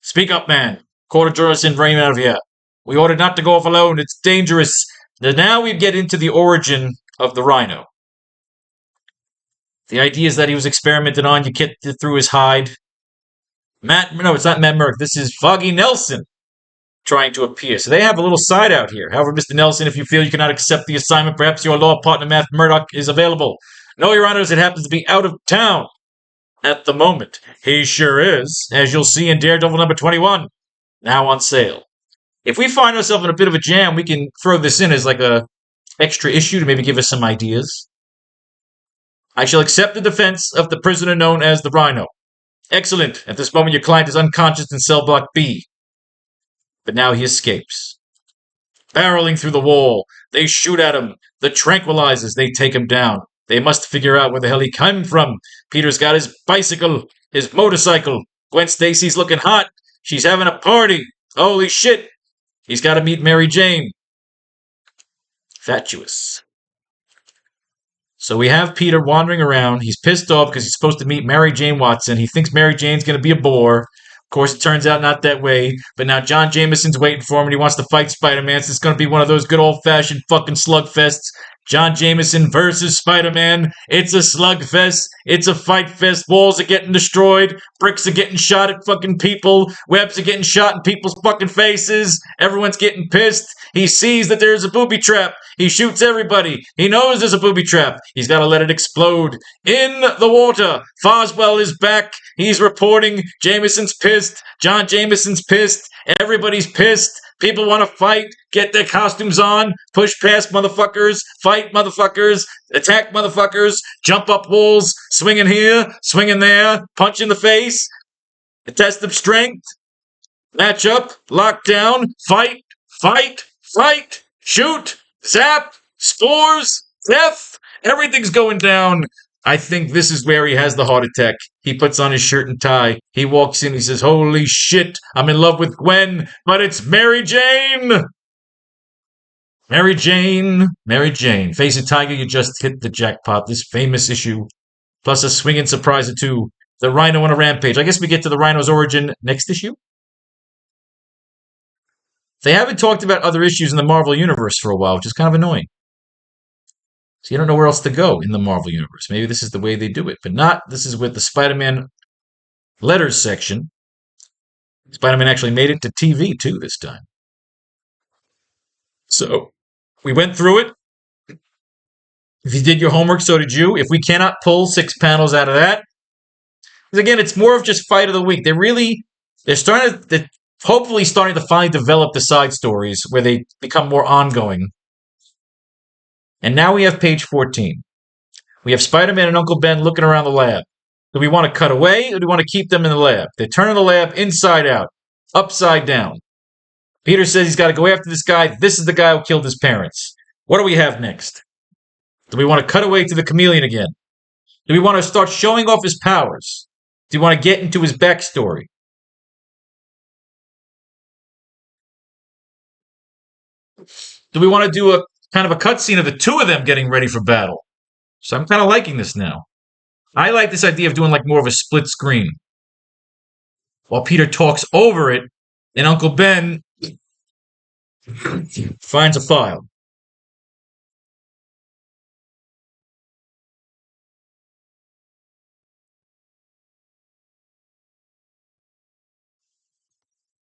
Speak up, man. Quarter jurors in Rain out of here. We ordered not to go off alone. It's dangerous. Now we get into the origin of the Rhino. The idea is that he was experimented on. You get through his hide. No, it's not Matt Murdock. This is Foggy Nelson trying to appear. So they have a little side out here. However, Mr. Nelson, if you feel you cannot accept the assignment, perhaps your law partner, Matt Murdock, is available. No, Your Honors, it happens to be out of town at the moment. He sure is, as you'll see in Daredevil number 21, now on sale. If we find ourselves in a bit of a jam, we can throw this in as like a extra issue to maybe give us some ideas. I shall accept the defense of the prisoner known as the Rhino. Excellent. At this moment, your client is unconscious in cell block B. But now he escapes. Barreling through the wall. They shoot at him. The tranquilizers, they take him down. They must figure out where the hell he came from. Peter's got his bicycle, his motorcycle. Gwen Stacy's looking hot. She's having a party. Holy shit. He's got to meet Mary Jane. Fatuous. So we have Peter wandering around. He's pissed off because he's supposed to meet Mary Jane Watson. He thinks Mary Jane's going to be a bore. Of course, it turns out not that way. But now John Jameson's waiting for him and he wants to fight Spider-Man. So it's going to be one of those good old-fashioned fucking slugfests. John Jameson versus Spider-Man. It's a slugfest. It's a fight fest. Walls are getting destroyed. Bricks are getting shot at fucking people. Webs are getting shot in people's fucking faces. Everyone's getting pissed. He sees that there's a booby trap. He shoots everybody. He knows there's a booby trap. He's got to let it explode. In the water, Foswell is back. He's reporting. Jameson's pissed. John Jameson's pissed. Everybody's pissed. People want to fight, get their costumes on, push past motherfuckers, fight motherfuckers, attack motherfuckers, jump up walls, swinging here, swinging there, punch in the face, a test of strength, match up, lock down, fight, fight, fight, shoot, zap, spores, death, everything's going down. I think this is where he has the heart attack. He puts on his shirt and tie. He walks in. He says, holy shit, I'm in love with Gwen, but it's Mary Jane. Mary Jane, Mary Jane. Face it, Tiger, you just hit the jackpot. This famous issue, plus a swinging surprise or two. The Rhino on a rampage. I guess we get to the Rhino's origin next issue. They haven't talked about other issues in the Marvel Universe for a while, which is kind of annoying. So you don't know where else to go in the Marvel Universe. Maybe this is the way they do it, but not. This is with the Spider-Man letters section. Spider-Man actually made it to TV, too, this time. So we went through it. If you did your homework, so did you. If we cannot pull 6 panels out of that, because again, it's more of just fight of the week. They're hopefully starting to finally develop the side stories where they become more ongoing. And now we have page 14. We have Spider-Man and Uncle Ben looking around the lab. Do we want to cut away or do we want to keep them in the lab? They're turning the lab inside out, upside down. Peter says he's got to go after this guy. This is the guy who killed his parents. What do we have next? Do we want to cut away to the chameleon again? Do we want to start showing off his powers? Do you want to get into his backstory? Do we want to do a kind of a cutscene of the two of them getting ready for battle? So I'm kind of liking this now. I like this idea of doing like more of a split screen. While Peter talks over it, and Uncle Ben finds a file.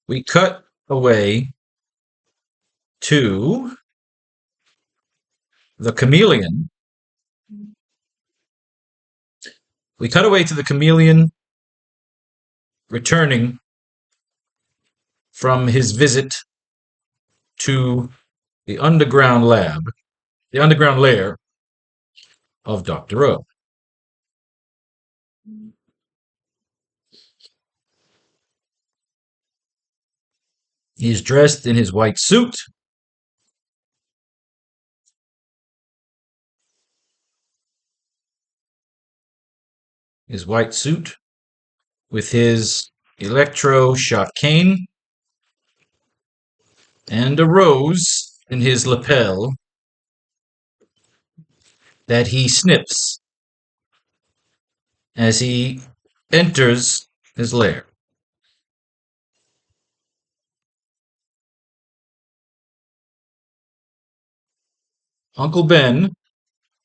We cut away to the chameleon. We cut away to the chameleon returning from his visit to the underground lair of Dr. O. He's dressed in his white suit. His white suit with his electro-shot cane and a rose in his lapel that he snips as he enters his lair. Uncle Ben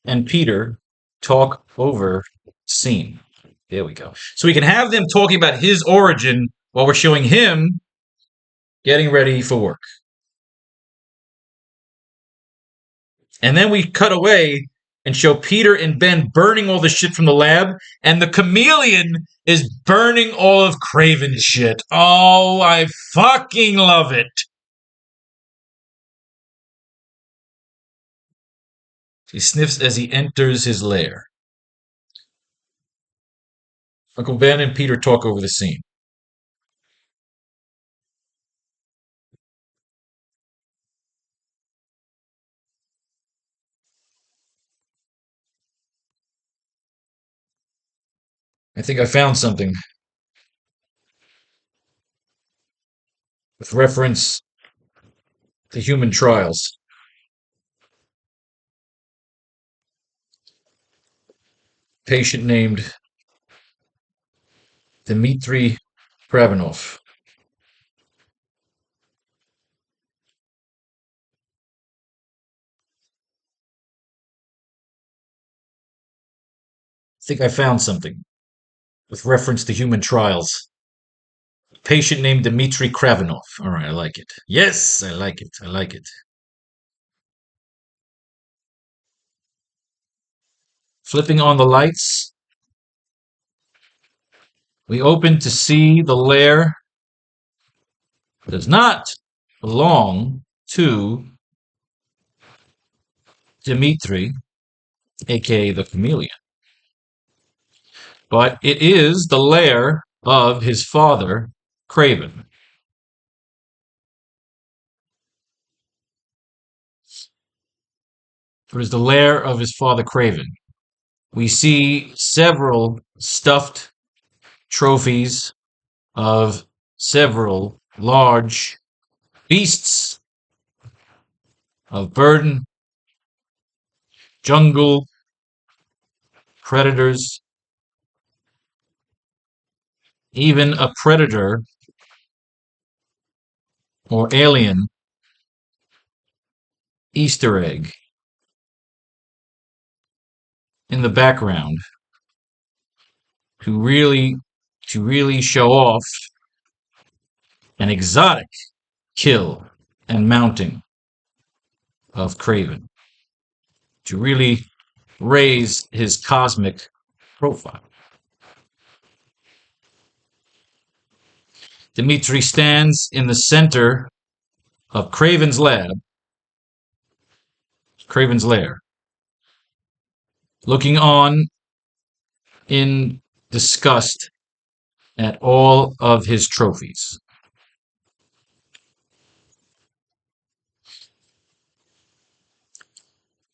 and Peter talk over scene. There we go. So we can have them talking about his origin while we're showing him getting ready for work. And then we cut away and show Peter and Ben burning all the shit from the lab, and the chameleon is burning all of Kraven's shit. Oh, I fucking love it. He sniffs as he enters his lair. Uncle Ben and Peter talk over the scene. I think I found something with reference to human trials. Patient named Dmitry Kravinov. I think I found something with reference to human trials. Patient named Dmitry Kravinov. All right, I like it. Yes, I like it. I like it. Flipping on the lights, we open to see the lair does not belong to Dmitry, aka the chameleon, but it is the lair of his father, Kraven. It is the lair of his father, Kraven. We see several stuffed trophies of several large beasts of burden, jungle, predators, even a predator or alien Easter egg in the background to really show off an exotic kill and mounting of Kraven, to really raise his cosmic profile. Dmitry stands in the center of Kraven's lair, looking on in disgust at all of his trophies.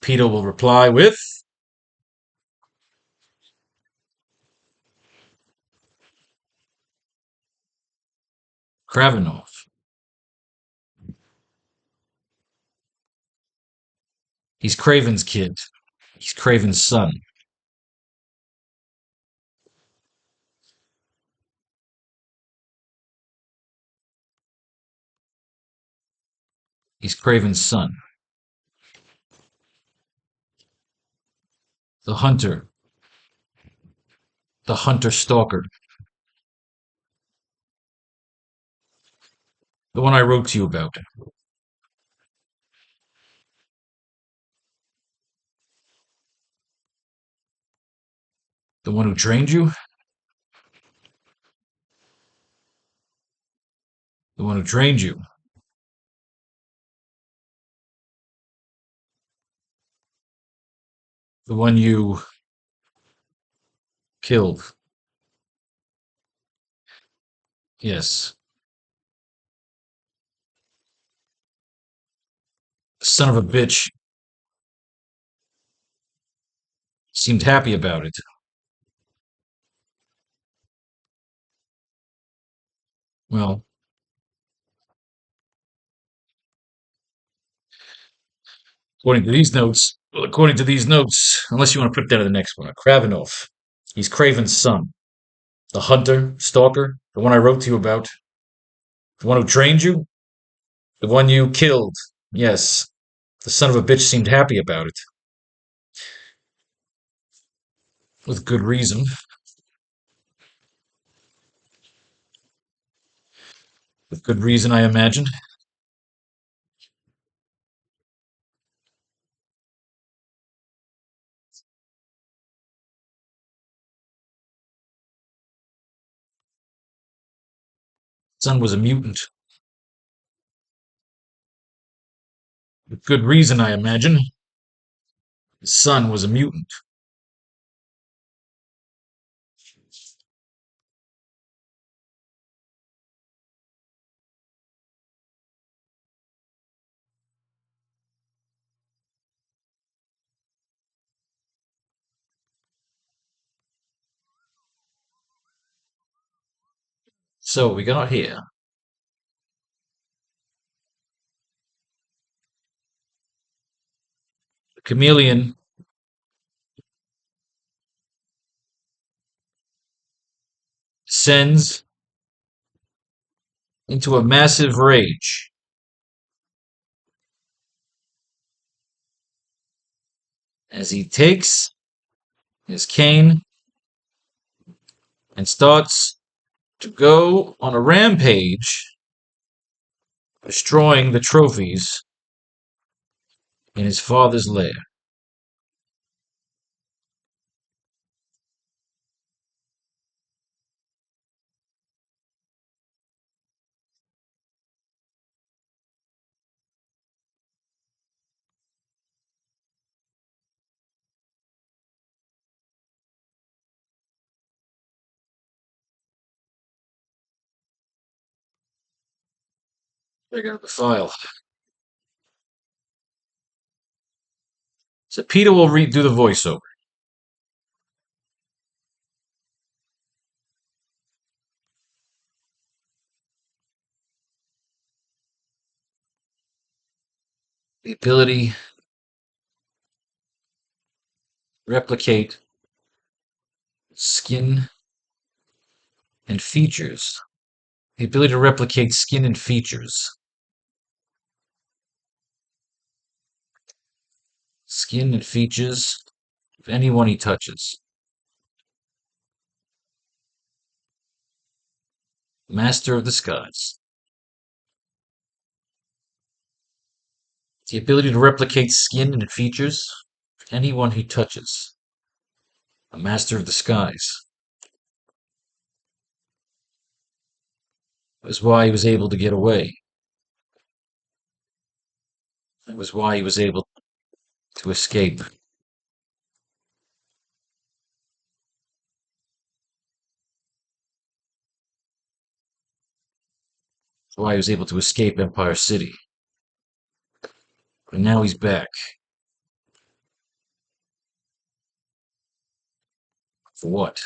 Peter will reply with Kravenov. He's Craven's kid. He's Craven's son. He's Craven's son. The hunter. The hunter stalker. The one I wrote to you about. The one who trained you? The one who trained you. The one you killed. Yes. The son of a bitch seemed happy about it. Well, according to these notes, unless you want to put that in the next one, Kravenov. He's Craven's son. The hunter, stalker, the one I wrote to you about. The one who trained you? The one you killed. Yes. The son of a bitch seemed happy about it. With good reason. With good reason, I imagine. Son was a mutant. With good reason, I imagine. His son was a mutant. So we got here. The chameleon descends into a massive rage as he takes his cane and starts to go on a rampage, destroying the trophies in his father's lair. Check out the file. So Peter will do the voiceover. The ability to replicate skin and features. The ability to replicate skin and features. Skin and features of anyone he touches. Master of the skies. The ability to replicate skin and features of anyone he touches. A master of the skies. That was why he was able to get away. That was why he was able to escape. That's why he was able to escape Empire City. But now he's back. For what?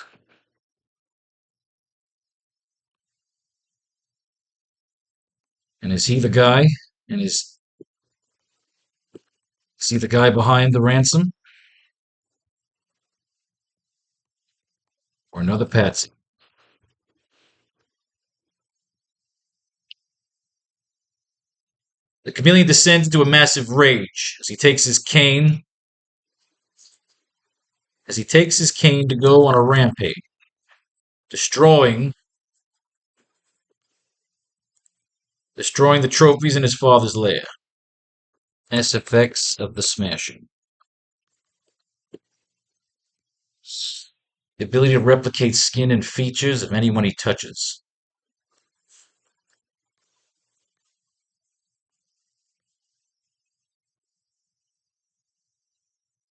And is he the guy? And is he the guy behind the ransom? Or another patsy? The chameleon descends into a massive rage as he takes his cane to go on a rampage, destroying destroying the trophies in his father's lair. S effects of the smashing. The ability to replicate skin and features of anyone he touches.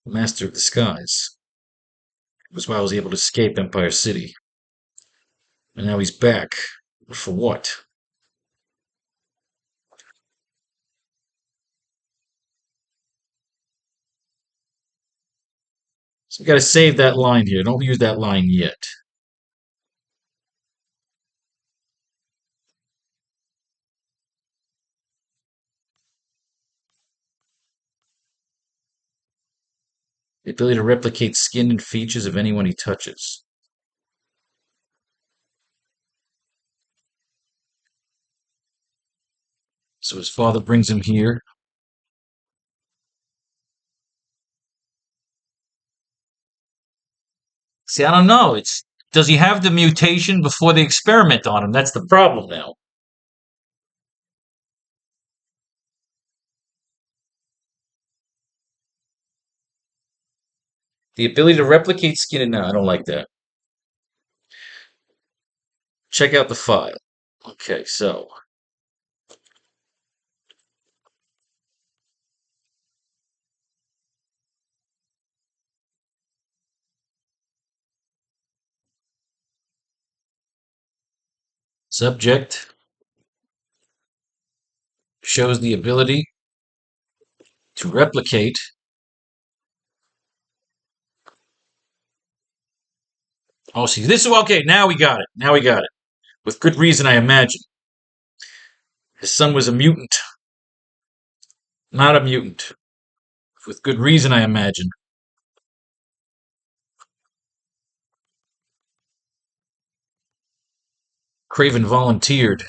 The master of disguise. It was why I was able to escape Empire City. And now he's back. For what? So we gotta save that line here. Don't use that line yet. The ability to replicate skin and features of anyone he touches. So his father brings him here. See, I don't know. Does he have the mutation before they experiment on him? That's the problem now. The ability to replicate skin and no, I don't like that. Check out the file. Okay, so subject shows the ability to replicate. Oh, see, this is okay. Now we got it. Now we got it. With good reason, I imagine. His son was a mutant, not a mutant. With good reason, I imagine. Craven volunteered.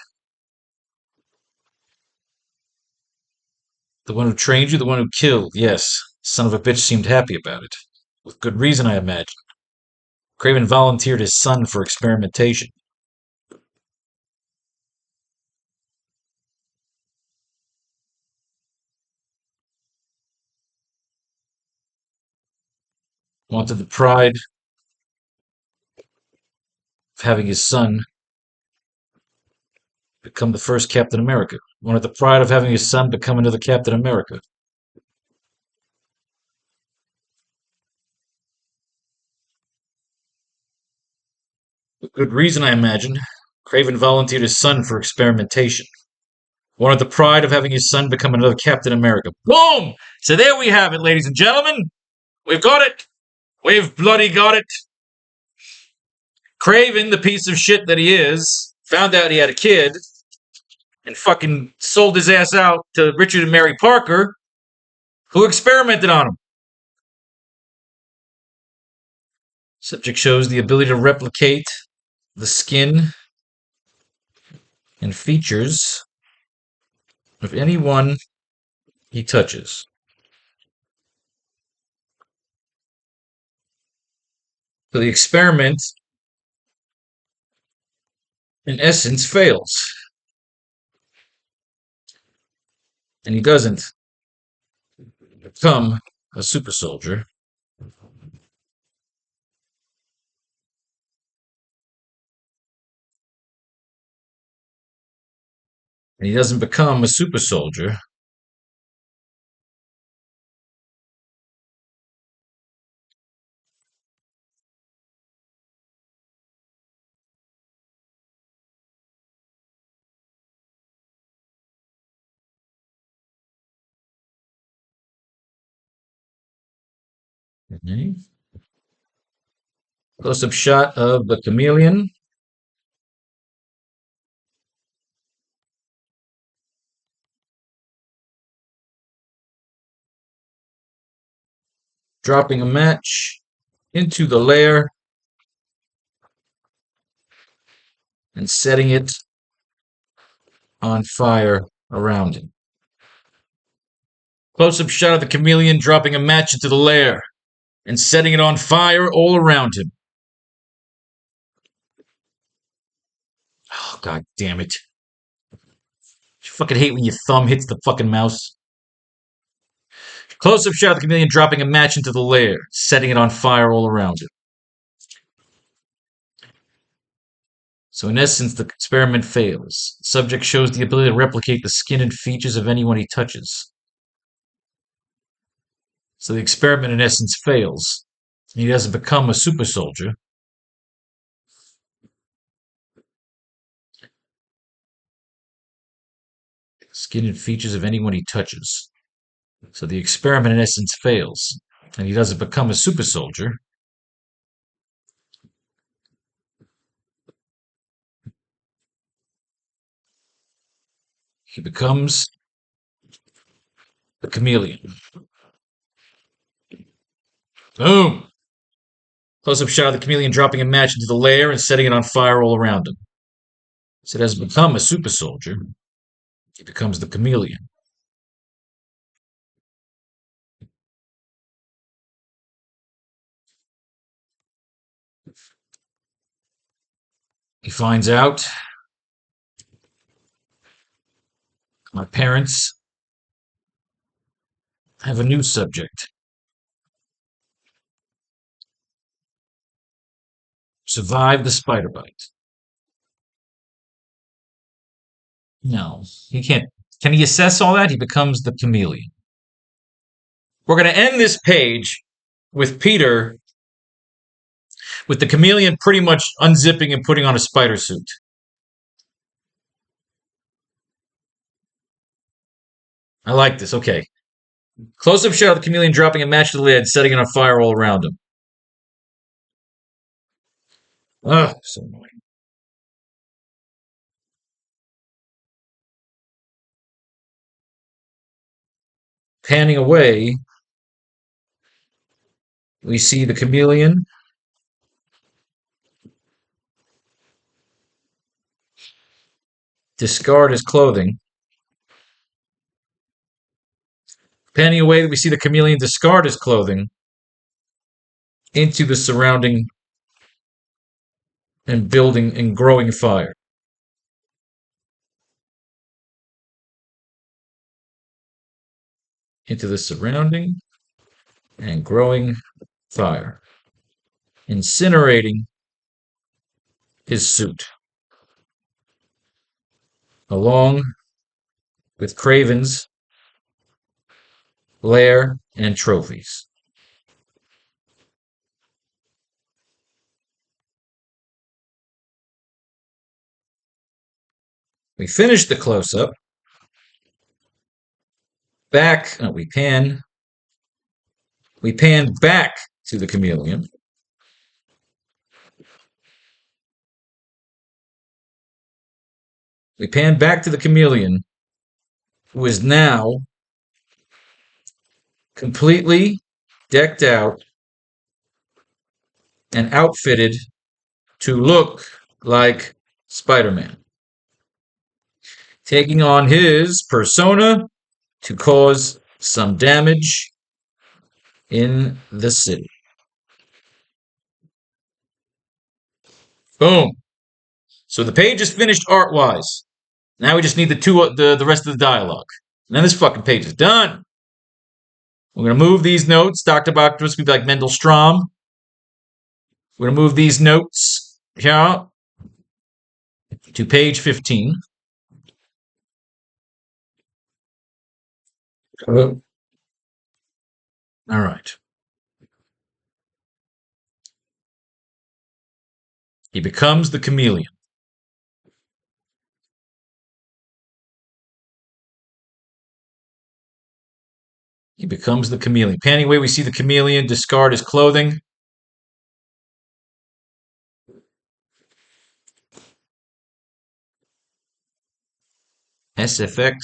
The one who trained you, the one who killed, yes. Son of a bitch seemed happy about it. With good reason, I imagine. Craven volunteered his son for experimentation. Wanted the pride of having his son become the first Captain America. Wanted the pride of having his son become another Captain America. With good reason, I imagine. Craven volunteered his son for experimentation. Wanted the pride of having his son become another Captain America. Boom! So there we have it, ladies and gentlemen. We've got it. We've bloody got it. Craven, the piece of shit that he is, found out he had a kid and fucking sold his ass out to Richard and Mary Parker, who experimented on him. Subject shows the ability to replicate the skin and features of anyone he touches. So the experiment, in essence, fails. And he doesn't become a super soldier. And he doesn't become a super soldier. Okay. Close-up shot of the chameleon. Dropping a match into the lair and setting it on fire around him. Close-up shot of the chameleon dropping a match into the lair and setting it on fire all around him. Oh, god damn it. I fucking hate when your thumb hits the fucking mouse. Close-up shot of the chameleon dropping a match into the lair, setting it on fire all around him. So in essence, the experiment fails. The subject shows the ability to replicate the skin and features of anyone he touches. So the experiment in essence fails. He doesn't become a super soldier. Skin and features of anyone he touches. So the experiment in essence fails. And he doesn't become a super soldier. He becomes the chameleon. Boom! Close-up shot of the chameleon dropping a match into the lair and setting it on fire all around him. So it doesn't become a super soldier. He becomes the chameleon. He finds out my parents have a new subject. Survive the spider bite. No, he can't. Can he assess all that? He becomes the chameleon. We're going to end this page with Peter, with the chameleon pretty much unzipping and putting on a spider suit. I like this. Okay. Close-up shot of the chameleon dropping a match to the lid, setting it on fire all around him. Ugh, so annoying. Panning away, we see the chameleon discard his clothing. Panning away, we see the chameleon discard his clothing into the surrounding and building and growing fire. Into the surrounding and growing fire. Incinerating his suit. Along with Craven's lair and trophies. We finish the close-up. Back, we pan back to the chameleon. We pan back to the chameleon, who is now completely decked out and outfitted to look like Spider-Man, taking on his persona to cause some damage in the city. Boom. So the page is finished art-wise. Now we just need the rest of the dialogue. And then this fucking page is done. We're going to move these notes. Dr. Octopus will be like Mendel Strom. We're going to move these notes here to page 15. All right. He becomes the chameleon. He becomes the chameleon. Panning away, we see the chameleon discard his clothing. SFX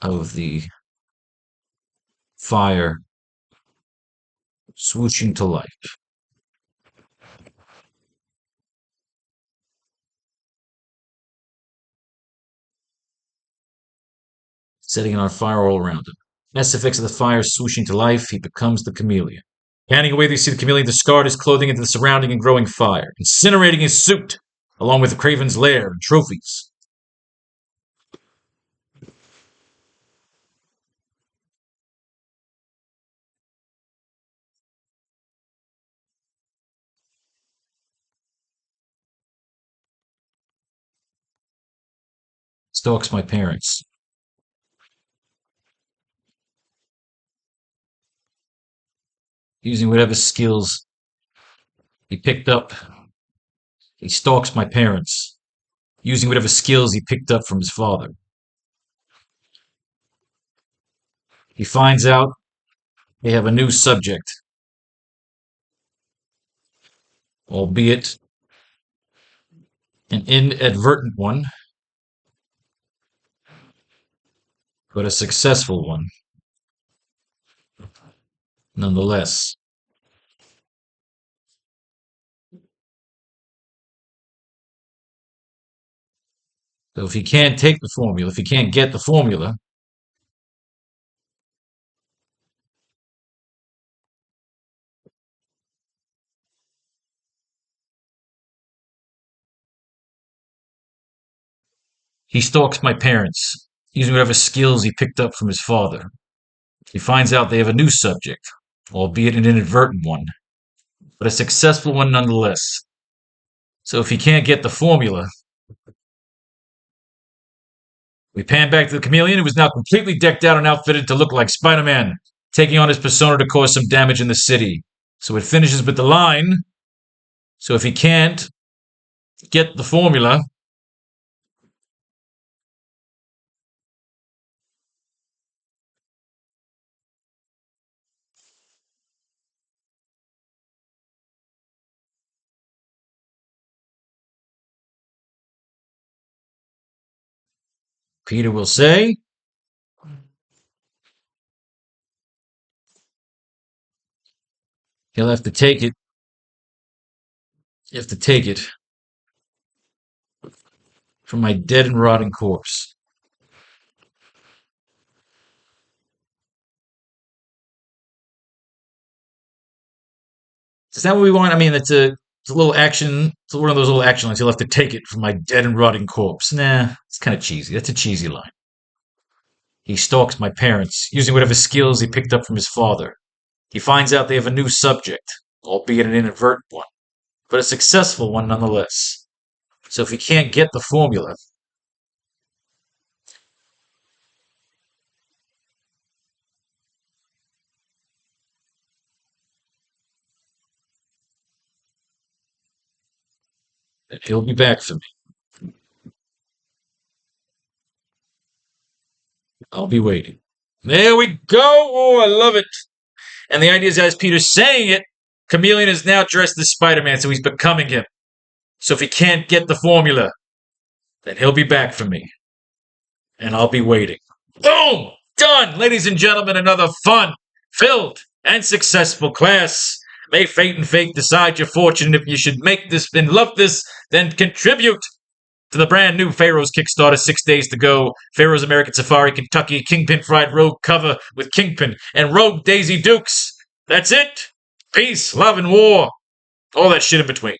of the fire swooshing to life. Setting on fire all around him. SFX of the fire swooshing to life, he becomes the chameleon. Panning away, they see the chameleon discard his clothing into the surrounding and growing fire, incinerating his suit, along with the Craven's lair and trophies. Stalks my parents. Using whatever skills he picked up, he stalks my parents. Using whatever skills he picked up from his father. He finds out they have a new subject, albeit an inadvertent one, but a successful one, nonetheless. So if he can't take the formula, if he can't get the formula, he stalks my parents, using whatever skills he picked up from his father. He finds out they have a new subject, albeit an inadvertent one, but a successful one nonetheless. So if he can't get the formula, we pan back to the chameleon, who is now completely decked out and outfitted to look like Spiderman, taking on his persona to cause some damage in the city. So it finishes with the line, so if he can't get the formula, Peter will say, he'll have to take it. You have to take it from my dead and rotting corpse. Is that what we want? I mean, it's a little action. It's one of those little action lines. You'll have to take it from my dead and rotting corpse. Nah, it's kind of cheesy. That's a cheesy line. He stalks my parents, using whatever skills he picked up from his father. He finds out they have a new subject, albeit an inadvertent one, but a successful one nonetheless. So if he can't get the formula, then he'll be back for me. I'll be waiting. There we go. Oh, I love it. And the idea is, as Peter's saying it, Chameleon is now dressed as Spider-Man, so he's becoming him. So if he can't get the formula, then he'll be back for me. And I'll be waiting. Boom! Done! Ladies and gentlemen, another fun, filled, and successful class. May fate and fate decide your fortune. If you should make this and love this, then contribute to the brand new Faro's Kickstarter. 6 days to go. Faro's American Safari, Kentucky, Kingpin Fried Rogue cover with Kingpin and Rogue Daisy Dukes. That's it. Peace, love, and war. All that shit in between.